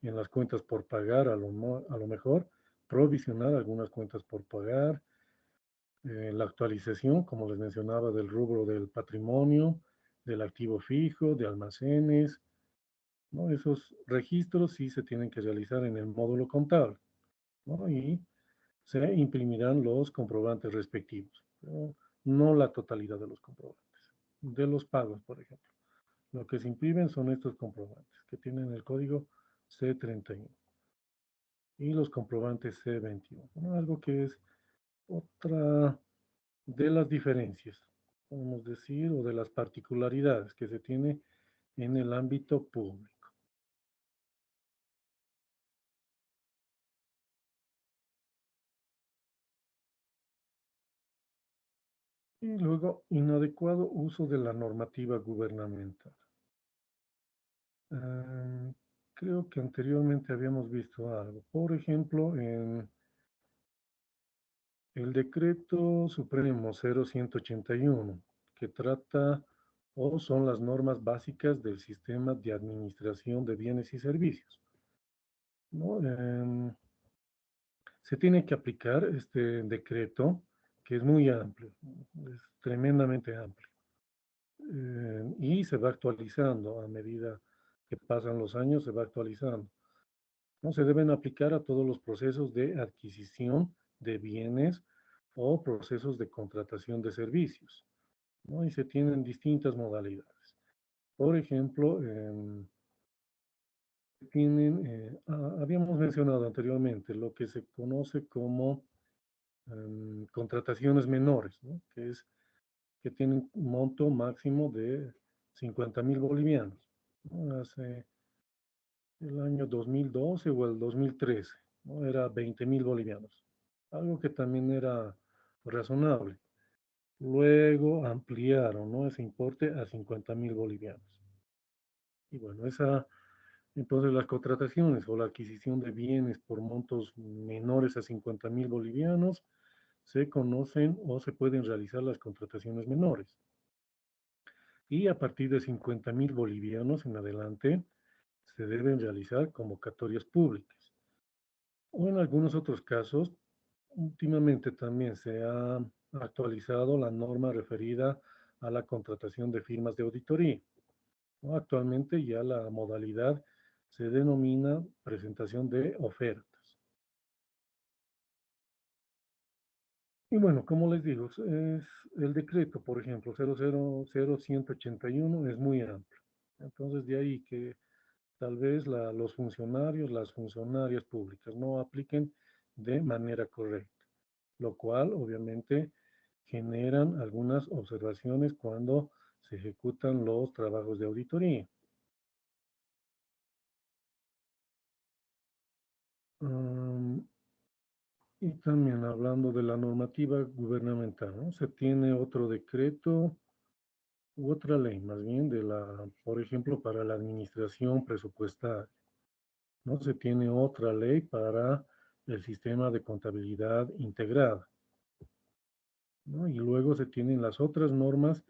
en las cuentas por pagar a lo mejor, provisionar algunas cuentas por pagar, la actualización, como les mencionaba, del rubro del patrimonio, del activo fijo, de almacenes, ¿no? Esos registros sí se tienen que realizar en el módulo contable, ¿no? Y se imprimirán los comprobantes respectivos, pero no la totalidad de los comprobantes, de los pagos, por ejemplo. Lo que se imprimen son estos comprobantes que tienen el código C31 y los comprobantes C21, ¿no? Algo que es otra de las diferencias, podemos decir, o de las particularidades que se tiene en el ámbito público. Y luego, inadecuado uso de la normativa gubernamental. Creo que anteriormente habíamos visto algo. Por ejemplo, en el decreto supremo 0181, que trata o son las normas básicas del sistema de administración de bienes y servicios, ¿no? Se tiene que aplicar este decreto, que es muy amplio, es tremendamente amplio, y se va actualizando a medida que pasan los años, se va actualizando. No se deben aplicar a todos los procesos de adquisición de bienes o procesos de contratación de servicios, ¿no? Y se tienen distintas modalidades. Por ejemplo, habíamos mencionado anteriormente lo que se conoce como contrataciones menores, ¿no? Que tienen un monto máximo de 50.000 bolivianos, ¿no? Hace el año 2012 o el 2013, ¿no? Era 20.000 bolivianos, algo que también era razonable. Luego ampliaron, ¿no? Ese importe a 50.000 bolivianos. Y bueno, entonces las contrataciones o la adquisición de bienes por montos menores a 50.000 bolivianos se conocen o se pueden realizar las contrataciones menores. Y a partir de 50.000 bolivianos en adelante se deben realizar convocatorias públicas. O en algunos otros casos, últimamente también se ha actualizado la norma referida a la contratación de firmas de auditoría, ¿no? Actualmente ya la modalidad se denomina presentación de ofertas. Y bueno, como les digo, es el decreto, por ejemplo, 000181 es muy amplio. Entonces, de ahí que tal vez los funcionarios, las funcionarias públicas no apliquen de manera correcta, lo cual obviamente generan algunas observaciones cuando se ejecutan los trabajos de auditoría. Y también hablando de la normativa gubernamental, ¿no? Se tiene otro decreto u otra ley, más bien, por ejemplo, para la administración presupuestaria, ¿no? Se tiene otra ley para el sistema de contabilidad integrada, ¿no? Y luego se tienen las otras normas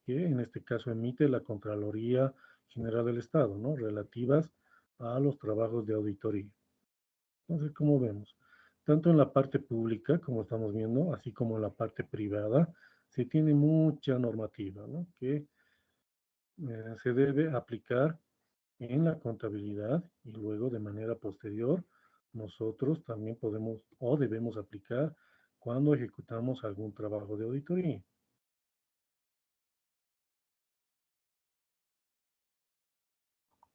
que en este caso emite la Contraloría General del Estado, ¿no? Relativas a los trabajos de auditoría. Entonces, como vemos, tanto en la parte pública, como estamos viendo, así como en la parte privada, se tiene mucha normativa, ¿no? Que se debe aplicar en la contabilidad y luego de manera posterior nosotros también podemos o debemos aplicar cuando ejecutamos algún trabajo de auditoría.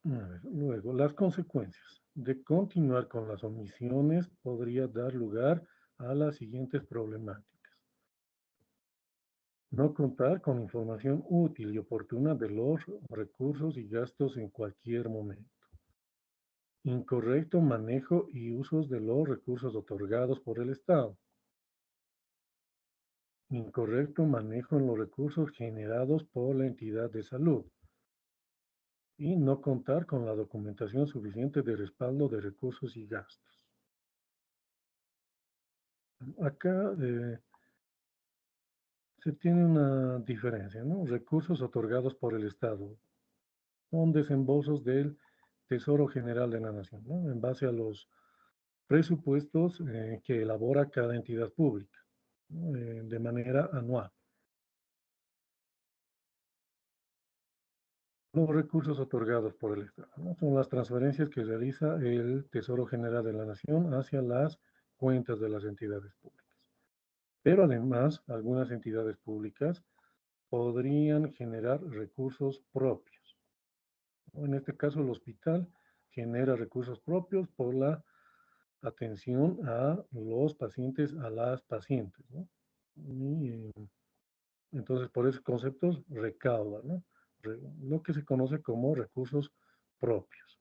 A ver, luego, las consecuencias de continuar con las omisiones podría dar lugar a las siguientes problemáticas. No contar con información útil y oportuna de los recursos y gastos en cualquier momento. Incorrecto manejo y usos de los recursos otorgados por el Estado. Incorrecto manejo en los recursos generados por la entidad de salud. Y no contar con la documentación suficiente de respaldo de recursos y gastos. Acá se tiene una diferencia, ¿no? Recursos otorgados por el Estado. Son desembolsos del Tesoro General de la Nación, ¿no? En base a los presupuestos que elabora cada entidad pública, ¿no? De manera anual. Los recursos otorgados por el Estado, ¿no? Son las transferencias que realiza el Tesoro General de la Nación hacia las cuentas de las entidades públicas. Pero además, algunas entidades públicas podrían generar recursos propios. En este caso, el hospital genera recursos propios por la atención a los pacientes, a las pacientes, ¿no? Y, entonces, por esos conceptos, recauda, ¿no? Lo que se conoce como recursos propios.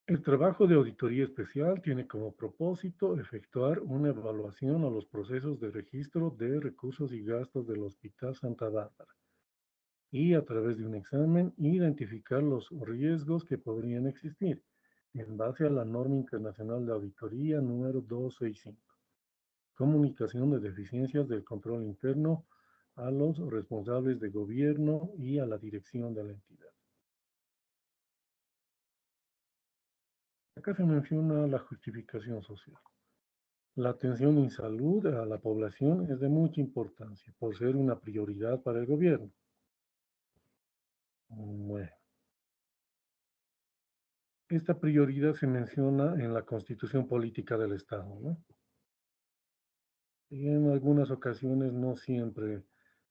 El trabajo de auditoría especial tiene como propósito efectuar una evaluación a los procesos de registro de recursos y gastos del Hospital Santa Bárbara y a través de un examen identificar los riesgos que podrían existir en base a la norma internacional de auditoría número 265. Comunicación de deficiencias del control interno a los responsables de gobierno y a la dirección de la entidad. Acá se menciona la justificación social. La atención en salud a la población es de mucha importancia por ser una prioridad para el gobierno. Bueno, esta prioridad se menciona en la Constitución Política del Estado, ¿no? Y en algunas ocasiones no siempre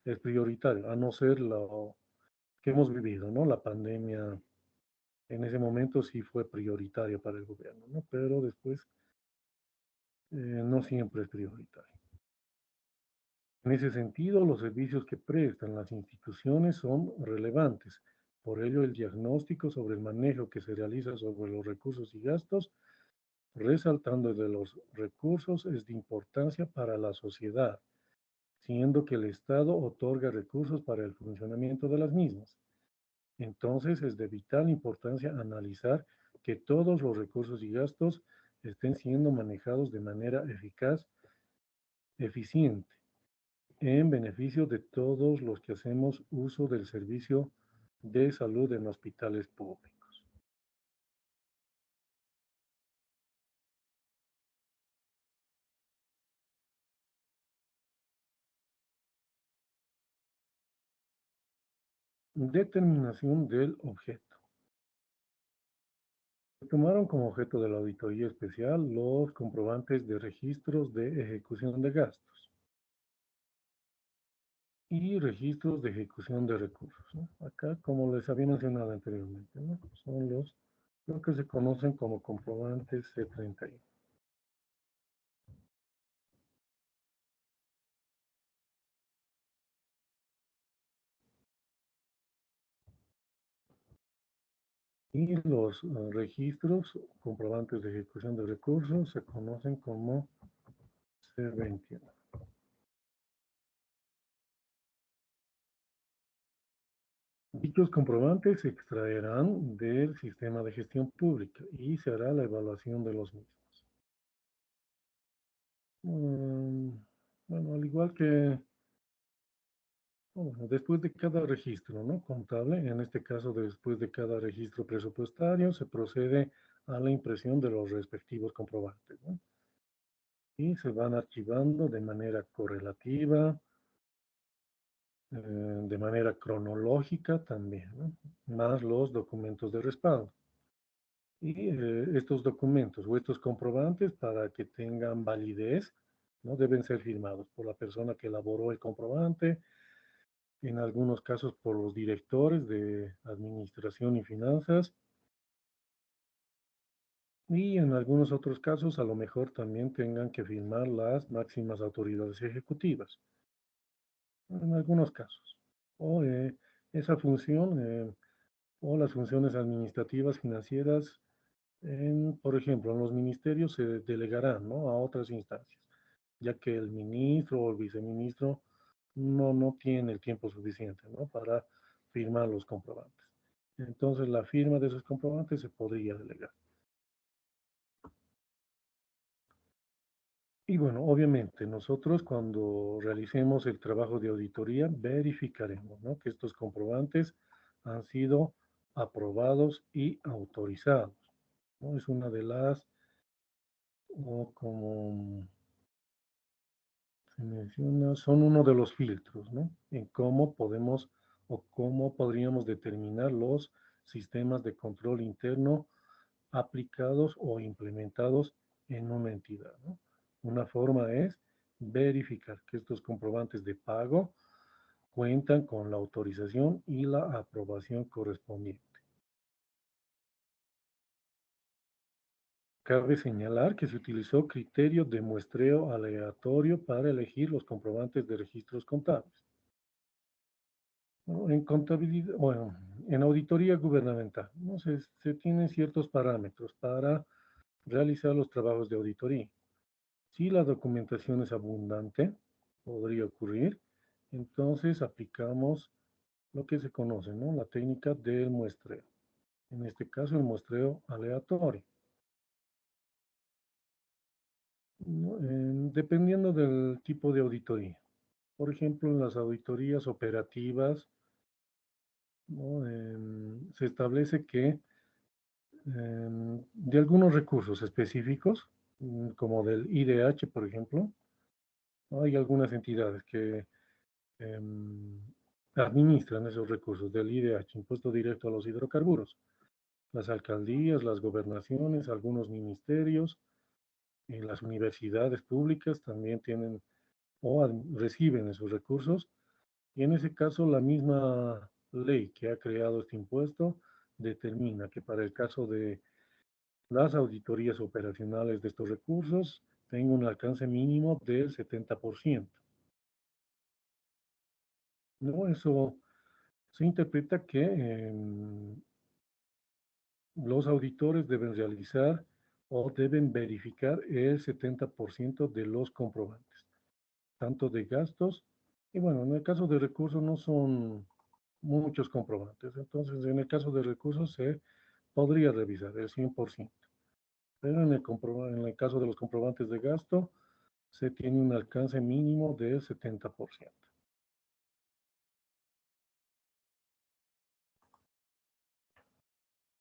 es prioritario, a no ser lo que hemos vivido, ¿no? La pandemia en ese momento sí fue prioritario para el gobierno, ¿no? Pero después no siempre es prioritario. En ese sentido, los servicios que prestan las instituciones son relevantes. Por ello, el diagnóstico sobre el manejo que se realiza sobre los recursos y gastos, resaltando de los recursos, es de importancia para la sociedad, siendo que el Estado otorga recursos para el funcionamiento de las mismas. Entonces, es de vital importancia analizar que todos los recursos y gastos estén siendo manejados de manera eficaz, eficiente, en beneficio de todos los que hacemos uso del servicio de salud en hospitales públicos. Determinación del objeto. Se tomaron como objeto de la auditoría especial los comprobantes de registros de ejecución de gastos y registros de ejecución de recursos, ¿no? Acá, como les había mencionado anteriormente, ¿no? Son lo que se conocen como comprobantes C31. Y los registros, comprobantes de ejecución de recursos, se conocen como C21. Dichos comprobantes se extraerán del sistema de gestión pública y se hará la evaluación de los mismos. Bueno, al igual que después de cada registro, ¿no? Contable, en este caso después de cada registro presupuestario, se procede a la impresión de los respectivos comprobantes, ¿no? Y se van archivando de manera correlativa, de manera cronológica también, ¿no? Más los documentos de respaldo. Y estos documentos o estos comprobantes, para que tengan validez, ¿no? Deben ser firmados por la persona que elaboró el comprobante, en algunos casos por los directores de administración y finanzas, y en algunos otros casos a lo mejor también tengan que firmar las máximas autoridades ejecutivas, en algunos casos. O esa función, o las funciones administrativas financieras, por ejemplo, en los ministerios se delegarán, ¿no?, a otras instancias, ya que el ministro o el viceministro no tiene el tiempo suficiente, ¿no?, para firmar los comprobantes. Entonces, la firma de esos comprobantes se podría delegar. Y bueno, obviamente nosotros cuando realicemos el trabajo de auditoría verificaremos, ¿no?, que estos comprobantes han sido aprobados y autorizados, ¿no? Es una de las, o como se menciona, son uno de los filtros, ¿no?, en cómo podemos o cómo podríamos determinar los sistemas de control interno aplicados o implementados en una entidad, ¿no? Una forma es verificar que estos comprobantes de pago cuentan con la autorización y la aprobación correspondiente. Cabe señalar que se utilizó criterio de muestreo aleatorio para elegir los comprobantes de registros contables. ¿No? En contabilidad, bueno, en auditoría gubernamental, ¿no?, se tienen ciertos parámetros para realizar los trabajos de auditoría. Si la documentación es abundante, podría ocurrir, entonces aplicamos lo que se conoce, ¿no?, la técnica del muestreo. En este caso, el muestreo aleatorio, ¿no? Dependiendo del tipo de auditoría. Por ejemplo, en las auditorías operativas, ¿no?, se establece que de algunos recursos específicos, como del IDH, por ejemplo, ¿no?, hay algunas entidades que administran esos recursos del IDH, Impuesto Directo a los Hidrocarburos. Las alcaldías, las gobernaciones, algunos ministerios, y las universidades públicas también tienen o reciben esos recursos. Y en ese caso, la misma ley que ha creado este impuesto determina que para el caso de las auditorías operacionales de estos recursos tenga un alcance mínimo del 70%. ¿No? Eso se interpreta que los auditores deben realizar o deben verificar el 70% de los comprobantes, tanto de gastos, y bueno, en el caso de recursos no son muchos comprobantes, entonces en el caso de recursos se podría revisar el 100%, pero en el caso de los comprobantes de gasto se tiene un alcance mínimo del 70%.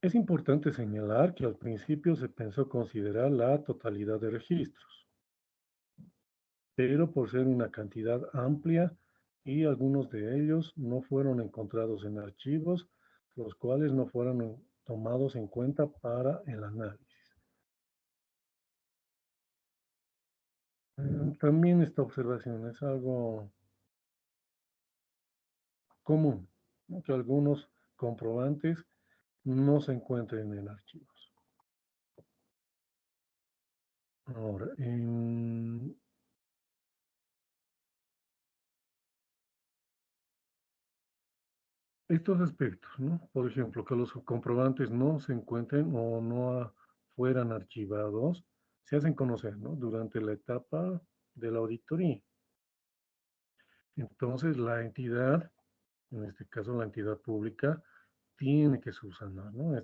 Es importante señalar que al principio se pensó considerar la totalidad de registros, pero por ser una cantidad amplia y algunos de ellos no fueron encontrados en archivos, los cuales no fueron tomados en cuenta para el análisis. También esta observación es algo común, ¿no?, que algunos comprobantes no se encuentren en archivos. Ahora, estos aspectos, ¿no?, por ejemplo, que los comprobantes no se encuentren o no fueran archivados, se hacen conocer, ¿no?, durante la etapa de la auditoría. Entonces, la entidad, en este caso la entidad pública, tiene que subsanar, ¿no?,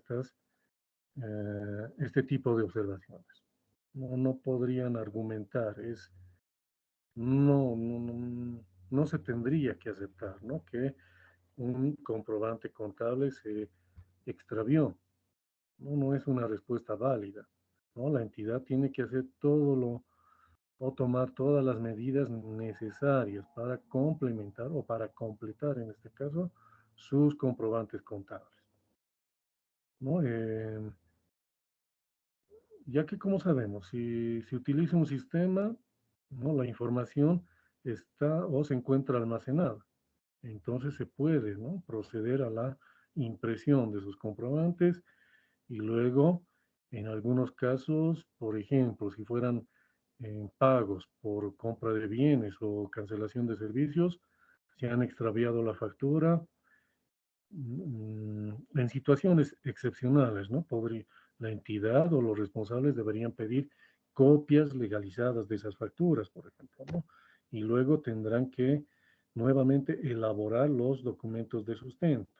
este tipo de observaciones. No podrían argumentar, no se tendría que aceptar, ¿no?, que un comprobante contable se extravió. No es una respuesta válida, ¿no? La entidad tiene que hacer o tomar todas las medidas necesarias para complementar o para completar, en este caso, sus comprobantes contables, ¿no? Ya que, como sabemos, si se utiliza un sistema, ¿no?, la información está o se encuentra almacenada. Entonces se puede, ¿no?, proceder a la impresión de sus comprobantes y luego, en algunos casos, por ejemplo, si fueran pagos por compra de bienes o cancelación de servicios, se han extraviado la factura, en situaciones excepcionales, ¿no? La entidad o los responsables deberían pedir copias legalizadas de esas facturas, por ejemplo, ¿no? Y luego tendrán que nuevamente elaborar los documentos de sustento,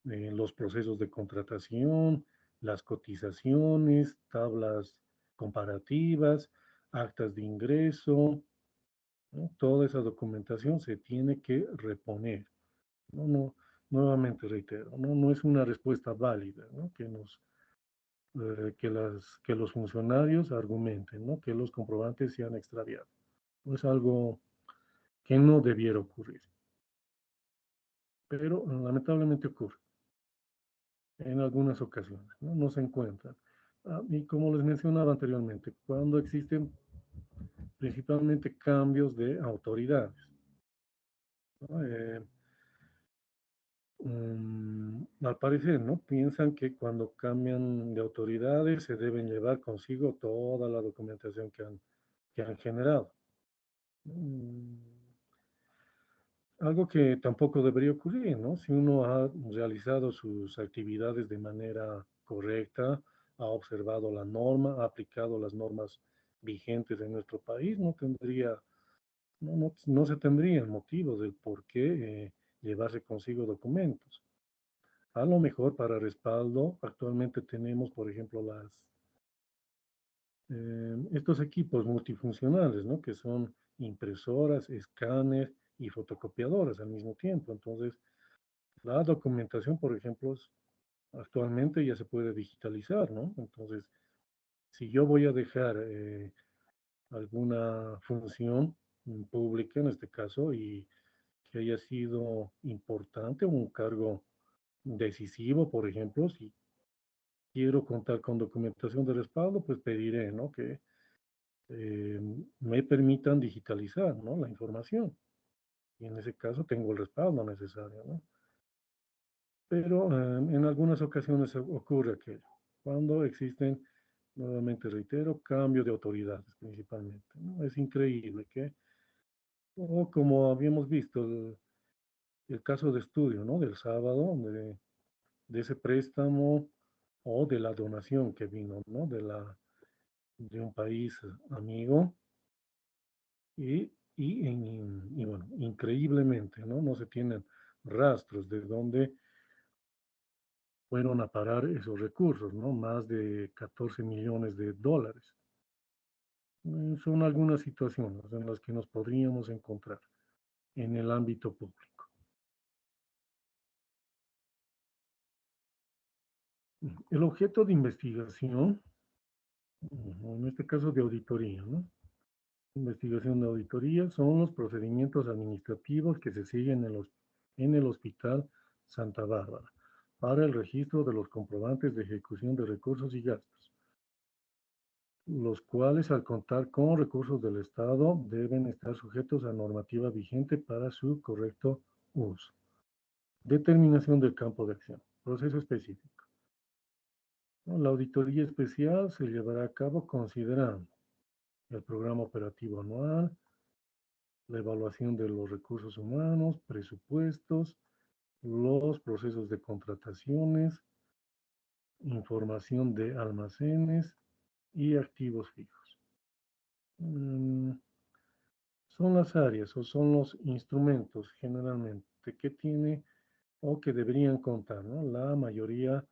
los procesos de contratación, las cotizaciones, tablas comparativas, actas de ingreso, ¿no? Toda esa documentación se tiene que reponer. No, no, nuevamente reitero, no es una respuesta válida, ¿no?, que los funcionarios argumenten, ¿no?, que los comprobantes se han extraviado. No es algo que no debiera ocurrir, pero lamentablemente ocurre en algunas ocasiones, ¿no? No se encuentran. Y como les mencionaba anteriormente, cuando existen principalmente cambios de autoridades, ¿no? Al parecer, ¿no?, piensan que cuando cambian de autoridades se deben llevar consigo toda la documentación que han generado. Mm, Algo que tampoco debería ocurrir, ¿no? Si uno ha realizado sus actividades de manera correcta, ha observado la norma, ha aplicado las normas vigentes en nuestro país, no se tendría motivo del por qué llevarse consigo documentos. A lo mejor para respaldo, actualmente tenemos, por ejemplo, estos equipos multifuncionales, ¿no?, que son impresoras, escáner y fotocopiadoras al mismo tiempo. Entonces, la documentación, por ejemplo, actualmente ya se puede digitalizar, ¿no? Entonces, si yo voy a dejar alguna función pública, en este caso, y que haya sido importante, un cargo decisivo, por ejemplo, si quiero contar con documentación de respaldo, pues pediré, ¿no?, que eh, me permitan digitalizar, ¿no?, la información. Y en ese caso tengo el respaldo necesario, ¿no? Pero en algunas ocasiones ocurre aquello, cuando existen, nuevamente reitero, cambio de autoridades principalmente, ¿no? Es increíble que, o como habíamos visto, el caso de estudio, ¿no?, del sábado, de ese préstamo o de la donación que vino, ¿no?, de un país amigo y bueno, increíblemente, ¿no?, no se tienen rastros de dónde fueron a parar esos recursos, ¿no? Más de 14 millones de dólares. Son algunas situaciones en las que nos podríamos encontrar en el ámbito público. El objeto de investigación, en este caso de auditoría, ¿no? Investigación de auditoría son los procedimientos administrativos que se siguen en el Hospital Santa Bárbara para el registro de los comprobantes de ejecución de recursos y gastos, los cuales, al contar con recursos del Estado, deben estar sujetos a normativa vigente para su correcto uso. Determinación del campo de acción. Proceso específico, ¿no? La auditoría especial se llevará a cabo considerando el programa operativo anual, la evaluación de los recursos humanos, presupuestos, los procesos de contrataciones, información de almacenes y activos fijos. Son las áreas o son los instrumentos generalmente que tiene o que deberían contar, ¿no?, la mayoría,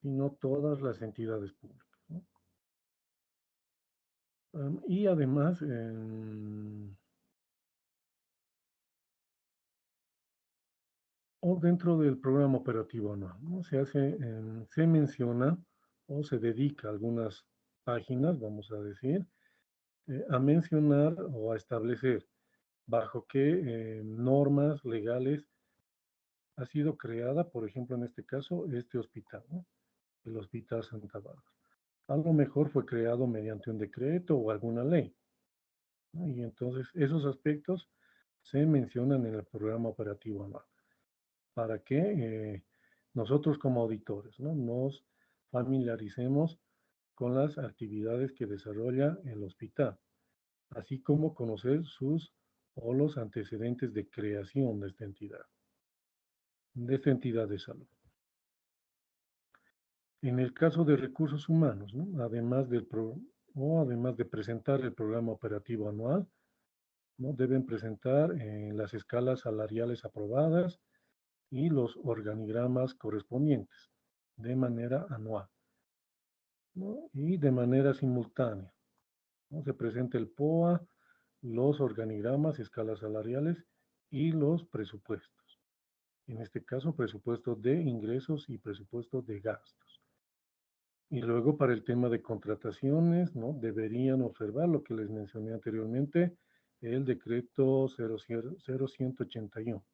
y no todas las entidades públicas, ¿no? Y además, o dentro del programa operativo anual, ¿no?, se menciona o se dedica algunas páginas, vamos a decir, a mencionar o a establecer bajo qué normas legales ha sido creada, por ejemplo, en este caso, este hospital, ¿no?, el Hospital Santa Bárbara. A lo mejor fue creado mediante un decreto o alguna ley, ¿no? Y entonces esos aspectos se mencionan en el programa operativo anual, para que nosotros como auditores, ¿no?, nos familiaricemos con las actividades que desarrolla el hospital, así como conocer sus o los antecedentes de creación de esta entidad de salud. En el caso de recursos humanos, ¿no?, además de presentar el programa operativo anual, ¿no?, deben presentar las escalas salariales aprobadas y los organigramas correspondientes de manera anual, ¿no?, y de manera simultánea, ¿no? Se presenta el POA, los organigramas, escalas salariales y los presupuestos. En este caso, presupuestos de ingresos y presupuestos de gastos. Y luego para el tema de contrataciones, ¿no?, deberían observar lo que les mencioné anteriormente, el decreto 0181.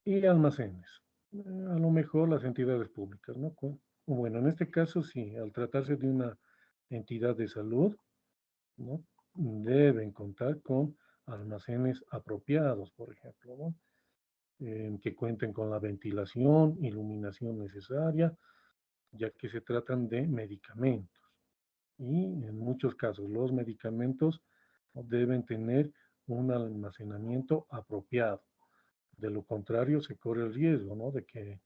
Y almacenes. A lo mejor las entidades públicas, ¿no? Bueno, en este caso sí, al tratarse de una entidad de salud, ¿no?, deben contar con almacenes apropiados, por ejemplo, ¿no?, que cuenten con la ventilación, iluminación necesaria, ya que se tratan de medicamentos. Y en muchos casos los medicamentos deben tener un almacenamiento apropiado. De lo contrario, se corre el riesgo, ¿no?, de que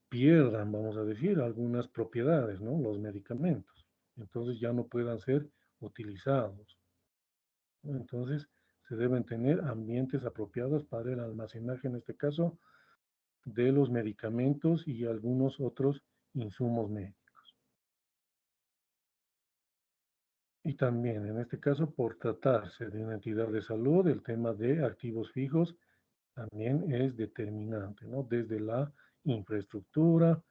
pierdan, vamos a decir, algunas propiedades, ¿no?, los medicamentos. Entonces ya no puedan ser utilizados, ¿no? Entonces se deben tener ambientes apropiados para el almacenaje, en este caso, de los medicamentos y algunos otros insumos médicos. Y también, en este caso, por tratarse de una entidad de salud, el tema de activos fijos también es determinante, ¿no?, desde la infraestructura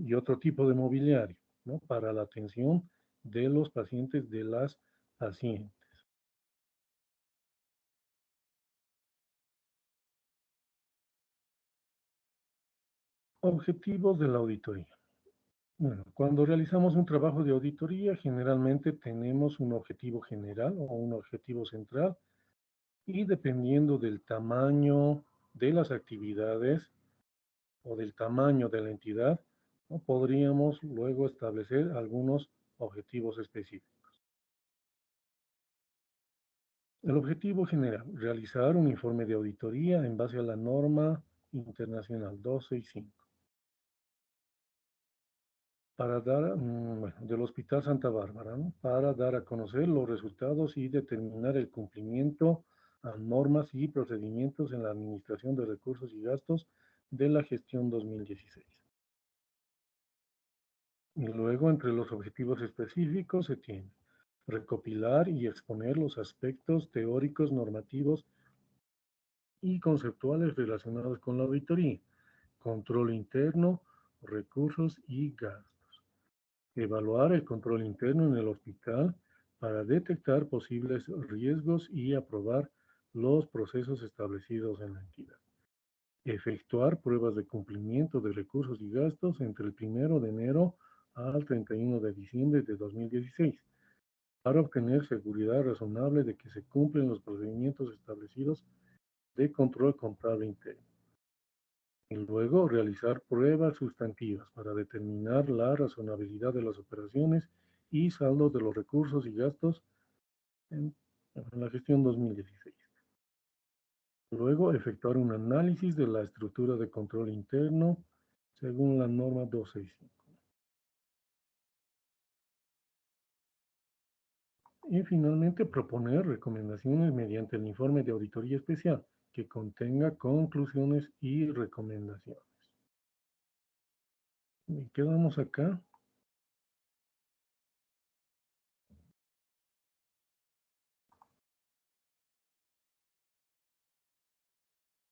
y otro tipo de mobiliario, ¿no?, para la atención de los pacientes, de las pacientes. Objetivos de la auditoría. Bueno, cuando realizamos un trabajo de auditoría, generalmente tenemos un objetivo general o un objetivo central, y dependiendo del tamaño de las actividades o del tamaño de la entidad, ¿no?, podríamos luego establecer algunos objetivos específicos. El objetivo general, realizar un informe de auditoría en base a la norma internacional 265. Para dar, bueno, del Hospital Santa Bárbara, ¿no?, para dar a conocer los resultados y determinar el cumplimiento a normas y procedimientos en la administración de recursos y gastos de la gestión 2016. Y luego, entre los objetivos específicos se tiene recopilar y exponer los aspectos teóricos, normativos y conceptuales relacionados con la auditoría, control interno, recursos y gastos. Evaluar el control interno en el hospital para detectar posibles riesgos y aprobar los procesos establecidos en la entidad. Efectuar pruebas de cumplimiento de recursos y gastos entre el 1 de enero al 31 de diciembre de 2016, para obtener seguridad razonable de que se cumplen los procedimientos establecidos de control contable interno. Y luego realizar pruebas sustantivas para determinar la razonabilidad de las operaciones y saldo de los recursos y gastos en la gestión 2016. Luego efectuar un análisis de la estructura de control interno según la norma 265. Y finalmente proponer recomendaciones mediante el informe de auditoría especial que contenga conclusiones y recomendaciones. Y quedamos acá.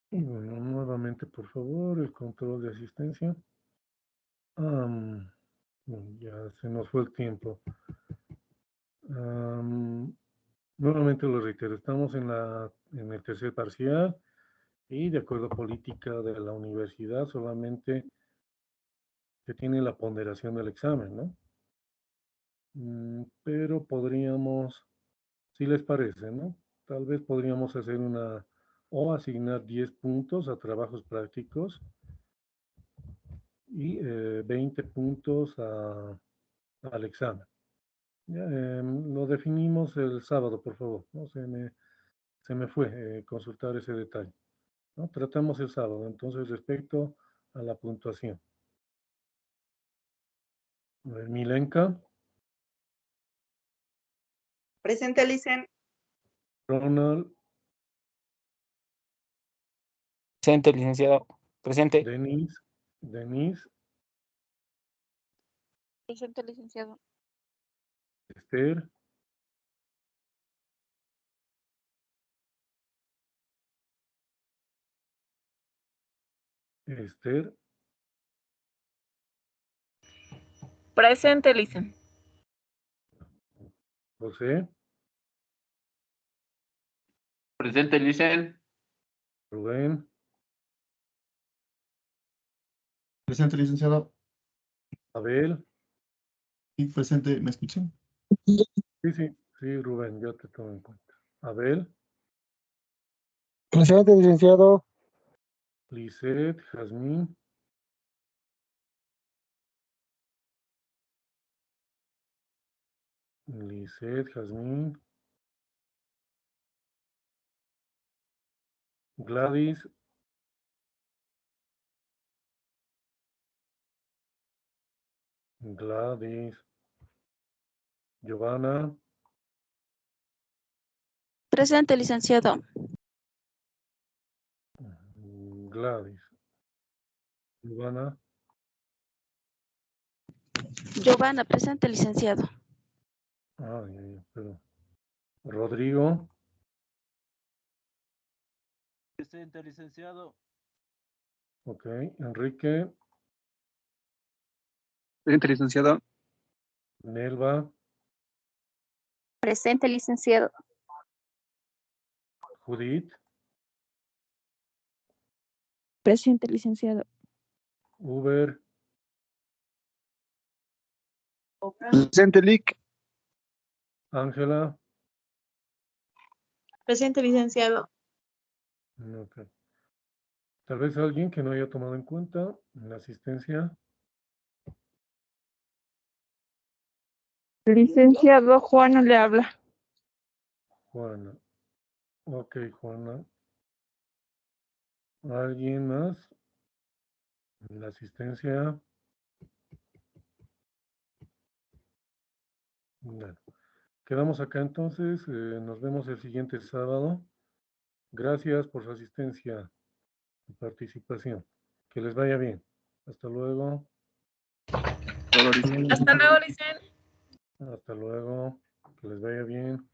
Y bueno, nuevamente, por favor, el control de asistencia. Bueno, ya se nos fue el tiempo. Nuevamente lo reitero, estamos en el tercer parcial y de acuerdo a política de la universidad solamente se tiene la ponderación del examen, ¿no? pero podríamos, si les parece, ¿no? Tal vez podríamos hacer o asignar 10 puntos a trabajos prácticos y 20 puntos al examen. Ya, lo definimos el sábado, por favor, ¿no? Se me fue consultar ese detalle, ¿no? Tratamos el sábado, entonces, respecto a la puntuación. A ver, Milenka, Presente, Licen. Ronald, Presente, licenciado. Presente. Denise, Presente, licenciado. Esther, Presente, Licen. José, Presente, Licen. Rubén, Presente, licenciado. Abel. Y presente, ¿me escuchan? Sí, Rubén, ya te tomo en cuenta. Abel, Presente, licenciado. Lisette, Jazmín, Gladys, Giovanna, Presente, licenciado. Gladys, Giovanna, Giovanna, presente, licenciado. pero Rodrigo, Presente, licenciado. ok, Enrique, Presente, licenciado. Nelva, Presente, licenciado. Judith, Presente, licenciado. Uber, Presente, Lic. Ángela, Presente, licenciado. ok. Tal vez alguien que no haya tomado en cuenta la asistencia. Licenciado Juana le habla. Juana. Ok, Juana. ¿Alguien más? La asistencia. Bueno, quedamos acá entonces. Nos vemos el siguiente sábado. Gracias por su asistencia y participación. Que les vaya bien. Hasta luego. Hasta luego, Licen. Hasta luego. Que les vaya bien.